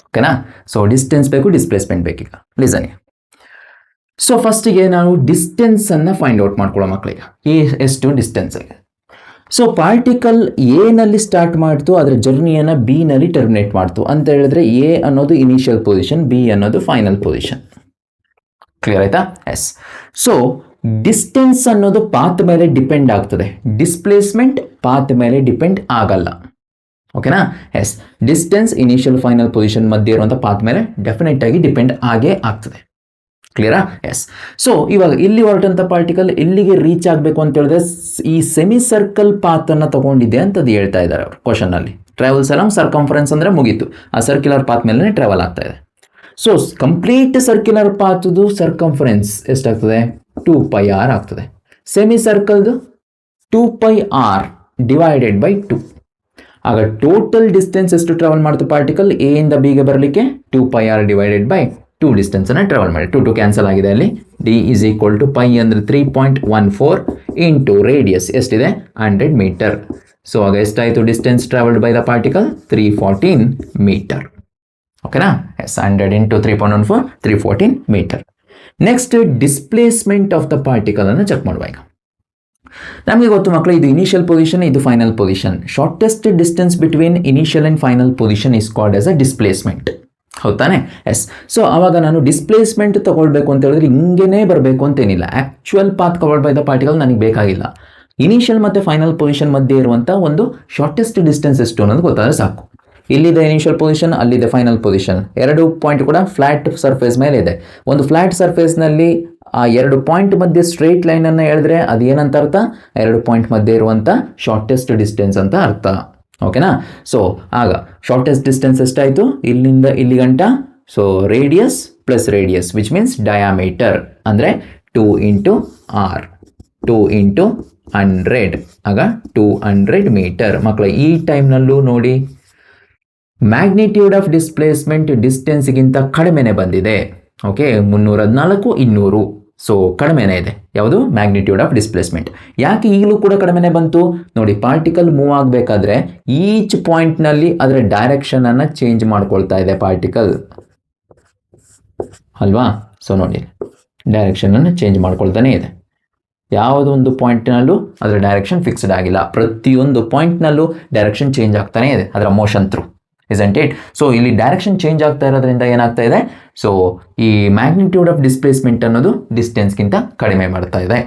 ಓಕೆನಾ. So distance ಬೇಕು, displacement ಬೇಕೀಗ. Listen. So ಫಸ್ಟಿಗೆ ನಾವು distance ಅನ್ನ find out ಮಾಡ್ಕೊಳ್ಳೋ ಮಕ್ಕಳಿಗೆ. ಎಷ್ಟು distance ಆಗಿದೆ. So particle A ನಲ್ಲಿ ಸ್ಟಾರ್ಟ್ ಮಾಡ್ತು, ಅದರ ಜರ್ನಿಯನ್ನು ಬಿ ನಲ್ಲಿ ಟರ್ಮಿನೇಟ್ ಮಾಡ್ತು ಅಂತ ಹೇಳಿದ್ರೆ ಎ ಅನ್ನೋದು ಇನಿಷಿಯಲ್ ಪೊಸಿಷನ್, ಬಿ ಅನ್ನೋದು ಫೈನಲ್ ಪೊಸಿಷನ್. ಕ್ಲಿಯರ್ ಆಯ್ತಾ? ಎಸ್. ಸೊ ಡಿಸ್ಟೆನ್ಸ್ ಅನ್ನೋದು ಪಾತ್ ಮೇಲೆ ಡಿಪೆಂಡ್ ಆಗ್ತದೆ, ಡಿಸ್ಪ್ಲೇಸ್ಮೆಂಟ್ ಪಾತ್ ಮೇಲೆ ಡಿಪೆಂಡ್ ಆಗಲ್ಲ. ಓಕೆನಾ? Yes. Distance initial final position ಮಧ್ಯೆ ಇರುವಂಥ ಪಾತ್ ಮೇಲೆ ಡೆಫಿನೆಟ್ ಆಗಿ ಡಿಪೆಂಡ್ ಆಗೇ ಆಗ್ತದೆ. ಕ್ಲಿಯರಾ? ಎಸ್. ಸೊ ಇವಾಗ ಇಲ್ಲಿ ಹೊರಟಂಥ ಪಾರ್ಟಿಕಲ್ ಇಲ್ಲಿಗೆ ರೀಚ್ ಆಗಬೇಕು ಅಂತ ಹೇಳಿದ್ರೆ ಈ ಸೆಮಿ ಸರ್ಕಲ್ ಪಾತ್ ಅನ್ನು ತಗೊಂಡಿದೆ ಅಂತದ್ದು ಹೇಳ್ತಾ ಇದ್ದಾರೆ ಅವರು ಕ್ವಶನ್ ಅಲ್ಲಿ. ಟ್ರಾವೆಲ್ಸ್ ಅಲಾಂಗ್ ಸರ್ಕಂಫರೆನ್ಸ್ ಅಂದ್ರೆ ಮುಗೀತು, ಆ ಸರ್ಕ್ಯುಲರ್ ಪಾತ್ ಮೇಲೆ ಟ್ರಾವೆಲ್ ಆಗ್ತಾ ಇದೆ. ಸೊ ಕಂಪ್ಲೀಟ್ ಸರ್ಕ್ಯುಲರ್ ಪಾತ್ದು ಸರ್ಕಂಫರೆನ್ಸ್ ಎಷ್ಟಾಗ್ತದೆ? 2πr ಆಗ್ತದೆ. ಸೆಮಿ ಸರ್ಕಲ್ದು 2πr ಡಿವೈಡೆಡ್ ಬೈ 2. ಆಗ ಟೋಟಲ್ ಡಿಸ್ಟೆನ್ಸ್ ಎಷ್ಟು ಟ್ರಾವೆಲ್ ಮಾಡ್ತು ಪಾರ್ಟಿಕಲ್? ಎ ಇಂದ ಬಿಗೆ ಬರಲಿಕ್ಕೆ 2πr ಡಿವೈಡೆಡ್ ಬೈ 2 ಡಿಸ್ಟೆನ್ಸ್ ಅನ್ನು ಟ್ರಾವೆಲ್ ಮಾಡಿ. 2 ಕ್ಯಾನ್ಸಲ್ ಆಗಿದೆ ಅಲ್ಲಿ. D is equal to pi ಅಂದರೆ 3.14 ಇಂಟು ರೇಡಿಯಸ್ ಎಷ್ಟಿದೆ? 100 ಮೀಟರ್. ಸೊ ಆಗ ಎಷ್ಟಾಯಿತು distance travelled by the particle? 314 metre. ಓಕೆನಾ? Yes. 100 into 3.14 314 metre. Next displacement of the particle ಅನ್ನು ಚೆಕ್ ಮಾಡುವ. ಈಗ ನಮಗೆ ಗೊತ್ತು ಮಕ್ಕಳು, ಇದು ಇನಿಷಿಯಲ್ ಪೊಸಿಷನ್, ಇದು final position. Shortest distance between initial and final position is called as a displacement. ಹೌದಾನೆ? ಎಸ್. ಸೊ ಆವಾಗ ನಾನು ಡಿಸ್ಪ್ಲೇಸ್ಮೆಂಟ್ ತಗೊಳ್ಬೇಕು ಅಂತ ಹೇಳಿದ್ರೆ ಹಿಂಗೇನೆ ಬರಬೇಕು ಅಂತೇನಿಲ್ಲ. Actual path covered by the particle ನನಗೆ ಬೇಕಾಗಿಲ್ಲ. ಇನಿಷಿಯಲ್ ಮತ್ತು ಫೈನಲ್ ಪೊಸಿಷನ್ ಮಧ್ಯೆ ಇರುವಂಥ ಒಂದು ಶಾರ್ಟೆಸ್ಟ್ ಡಿಸ್ಟೆನ್ಸ್ ಎಷ್ಟು ಅನ್ನೋದು ಗೊತ್ತಾದರೆ ಸಾಕು. ಇಲ್ಲಿದೆ ಇನಿಷಿಯಲ್ ಪೊಸಿಷನ್, ಅಲ್ಲಿದೆ ಫೈನಲ್ ಪೊಸಿಷನ್. 2 ಪಾಯಿಂಟ್ ಕೂಡ ಫ್ಲಾಟ್ ಸರ್ಫೇಸ್ ಮೇಲೆ ಇದೆ. ಒಂದು ಫ್ಲಾಟ್ ಸರ್ಫೇಸ್ನಲ್ಲಿ ಆ 2 ಪಾಯಿಂಟ್ ಮಧ್ಯೆ ಸ್ಟ್ರೇಟ್ ಲೈನನ್ನು ಹೇಳಿದ್ರೆ ಅದು ಏನಂತ ಅರ್ಥ? 2 ಪಾಯಿಂಟ್ ಮಧ್ಯೆ ಇರುವಂಥ ಶಾರ್ಟೆಸ್ಟ್ ಡಿಸ್ಟೆನ್ಸ್ ಅಂತ ಅರ್ಥ. ಓಕೆನಾ? ಸೊ ಆಗ ಶಾರ್ಟೆಸ್ಟ್ ಡಿಸ್ಟೆನ್ಸ್ ಎಷ್ಟಾಯಿತು? ಇಲ್ಲಿಂದ ಇಲ್ಲಿ ಗಂಟ. So radius plus radius which means diameter ಅಂದರೆ 2 ಇಂಟು ಆರ್, 2 ಇಂಟು 100. ಆಗ 200 ಮೀಟರ್. ಮಕ್ಕಳ ಈ ಟೈಮ್ನಲ್ಲೂ ನೋಡಿ ಮ್ಯಾಗ್ನಿಟ್ಯೂಡ್ ಆಫ್ ಡಿಸ್ಪ್ಲೇಸ್ಮೆಂಟ್ ಡಿಸ್ಟೆನ್ಸ್ಗಿಂತ ಕಡಿಮೆನೆ ಬಂದಿದೆ. ಓಕೆ, 314 200. ಸೊ ಕಡಿಮೆನೇ ಇದೆ. ಯಾವುದು? Magnitude of displacement. ಯಾಕೆ ಈಗಲೂ ಕೂಡ ಕಡಿಮೆನೇ ಬಂತು? ನೋಡಿ, ಪಾರ್ಟಿಕಲ್ ಮೂವ್ ಆಗಬೇಕಾದ್ರೆ ಈಚ್ ಪಾಯಿಂಟ್ನಲ್ಲಿ ಅದರ ಡೈರೆಕ್ಷನನ್ನು ಚೇಂಜ್ ಮಾಡ್ಕೊಳ್ತಾ ಇದೆ ಪಾರ್ಟಿಕಲ್ ಅಲ್ವಾ? ಸೊ ನೋಡಿ, ಡೈರೆಕ್ಷನನ್ನು ಚೇಂಜ್ ಮಾಡ್ಕೊಳ್ತಾನೆ ಇದೆ. ಯಾವುದೊಂದು ಪಾಯಿಂಟ್ನಲ್ಲೂ ಅದರ ಡೈರೆಕ್ಷನ್ ಫಿಕ್ಸ್ಡ್ ಆಗಿಲ್ಲ. ಪ್ರತಿಯೊಂದು ಪಾಯಿಂಟ್ನಲ್ಲೂ ಡೈರೆಕ್ಷನ್ ಚೇಂಜ್ ಆಗ್ತಾನೆ ಇದೆ ಅದರ motion through. isn't it? So ಇಲ್ಲಿ ಡೈರೆಕ್ಷನ್ ಚೇಂಜ್ ಆಗ್ತಾ ಇರೋದ್ರಿಂದ ಏನಾಗ್ತಾ ಇದೆ? ಸೊ ಈ ಮ್ಯಾಗ್ನಿಟ್ಯೂಡ್ ಆಫ್ ಡಿಸ್ಪ್ಲೇಸ್ಮೆಂಟ್ ಅನ್ನೋದು ಡಿಸ್ಟೆನ್ಸ್ಗಿಂತ ಕಡಿಮೆ ಮಾಡ್ತಾ ಇದೆ.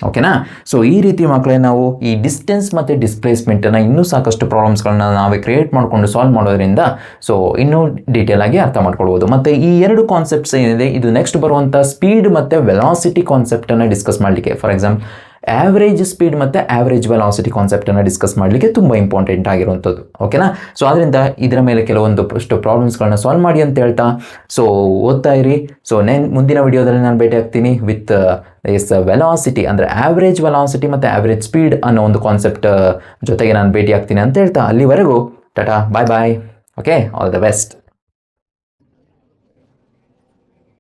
ಓಕೆನಾ? ಸೊ ಈ ರೀತಿ ಮಕ್ಕಳೇ ನಾವು ಈ ಡಿಸ್ಟೆನ್ಸ್ ಮತ್ತು ಡಿಸ್ಪ್ಲೇಸ್ಮೆಂಟನ್ನು ಇನ್ನೂ ಸಾಕಷ್ಟು ಪ್ರಾಬ್ಲಮ್ಸ್ಗಳನ್ನ ನಾವೇ ಕ್ರಿಯೇಟ್ ಮಾಡಿಕೊಂಡು ಸಾಲ್ವ್ ಮಾಡೋದ್ರಿಂದ ಸೊ ಇನ್ನೂ ಡೀಟೇಲ್ ಆಗಿ ಅರ್ಥ ಮಾಡ್ಕೊಳ್ಬೋದು. ಮತ್ತು ಈ 2 ಕಾನ್ಸೆಪ್ಟ್ಸ್ ಏನಿದೆ, ಇದು ನೆಕ್ಸ್ಟ್ ಬರುವಂಥ ಸ್ಪೀಡ್ ಮತ್ತು ವೆಲಾಸಿಟಿ ಕಾನ್ಸೆಪ್ಟನ್ನು ಡಿಸ್ಕಸ್ ಮಾಡಲಿಕ್ಕೆ, ಫಾರ್ ಎಕ್ಸಾಂಪಲ್ ಆವ್ರೇಜ್ ಸ್ಪೀಡ್ ಮತ್ತು ಆವ್ರೇಜ್ ವೆಲಾಸಿಟಿ ಕಾನ್ಸೆಪ್ಟನ್ನು ಡಿಸ್ಕಸ್ ಮಾಡಲಿಕ್ಕೆ ತುಂಬ ಇಂಪಾರ್ಟೆಂಟ್ ಆಗಿರುವಂಥದ್ದು. ಓಕೆನಾ? ಸೊ ಅದರಿಂದ ಇದರ ಮೇಲೆ ಕೆಲವೊಂದಷ್ಟು ಪ್ರಾಬ್ಲಮ್ಸ್ಗಳನ್ನ ಸಾಲ್ವ್ ಮಾಡಿ ಅಂತ ಹೇಳ್ತಾ ಸೊ ಓದ್ತಾ ಇರಿ. ಸೊ ಮುಂದಿನ ವಿಡಿಯೋದಲ್ಲಿ ನಾನು ಭೇಟಿ ಆಗ್ತೀನಿ ವಿತ್ ವೆಲಾಸಿಟಿ ಅಂದರೆ ಆವ್ರೇಜ್ ವೆಲಾಸಿಟಿ ಮತ್ತು ಆವ್ರೇಜ್ ಸ್ಪೀಡ್ ಅನ್ನೋ ಒಂದು ಕಾನ್ಸೆಪ್ಟ್ ಜೊತೆಗೆ ನಾನು ಭೇಟಿ ಆಗ್ತೀನಿ ಅಂತ ಹೇಳ್ತಾ ಅಲ್ಲಿವರೆಗೂ tata, bye bye. Okay, all the best.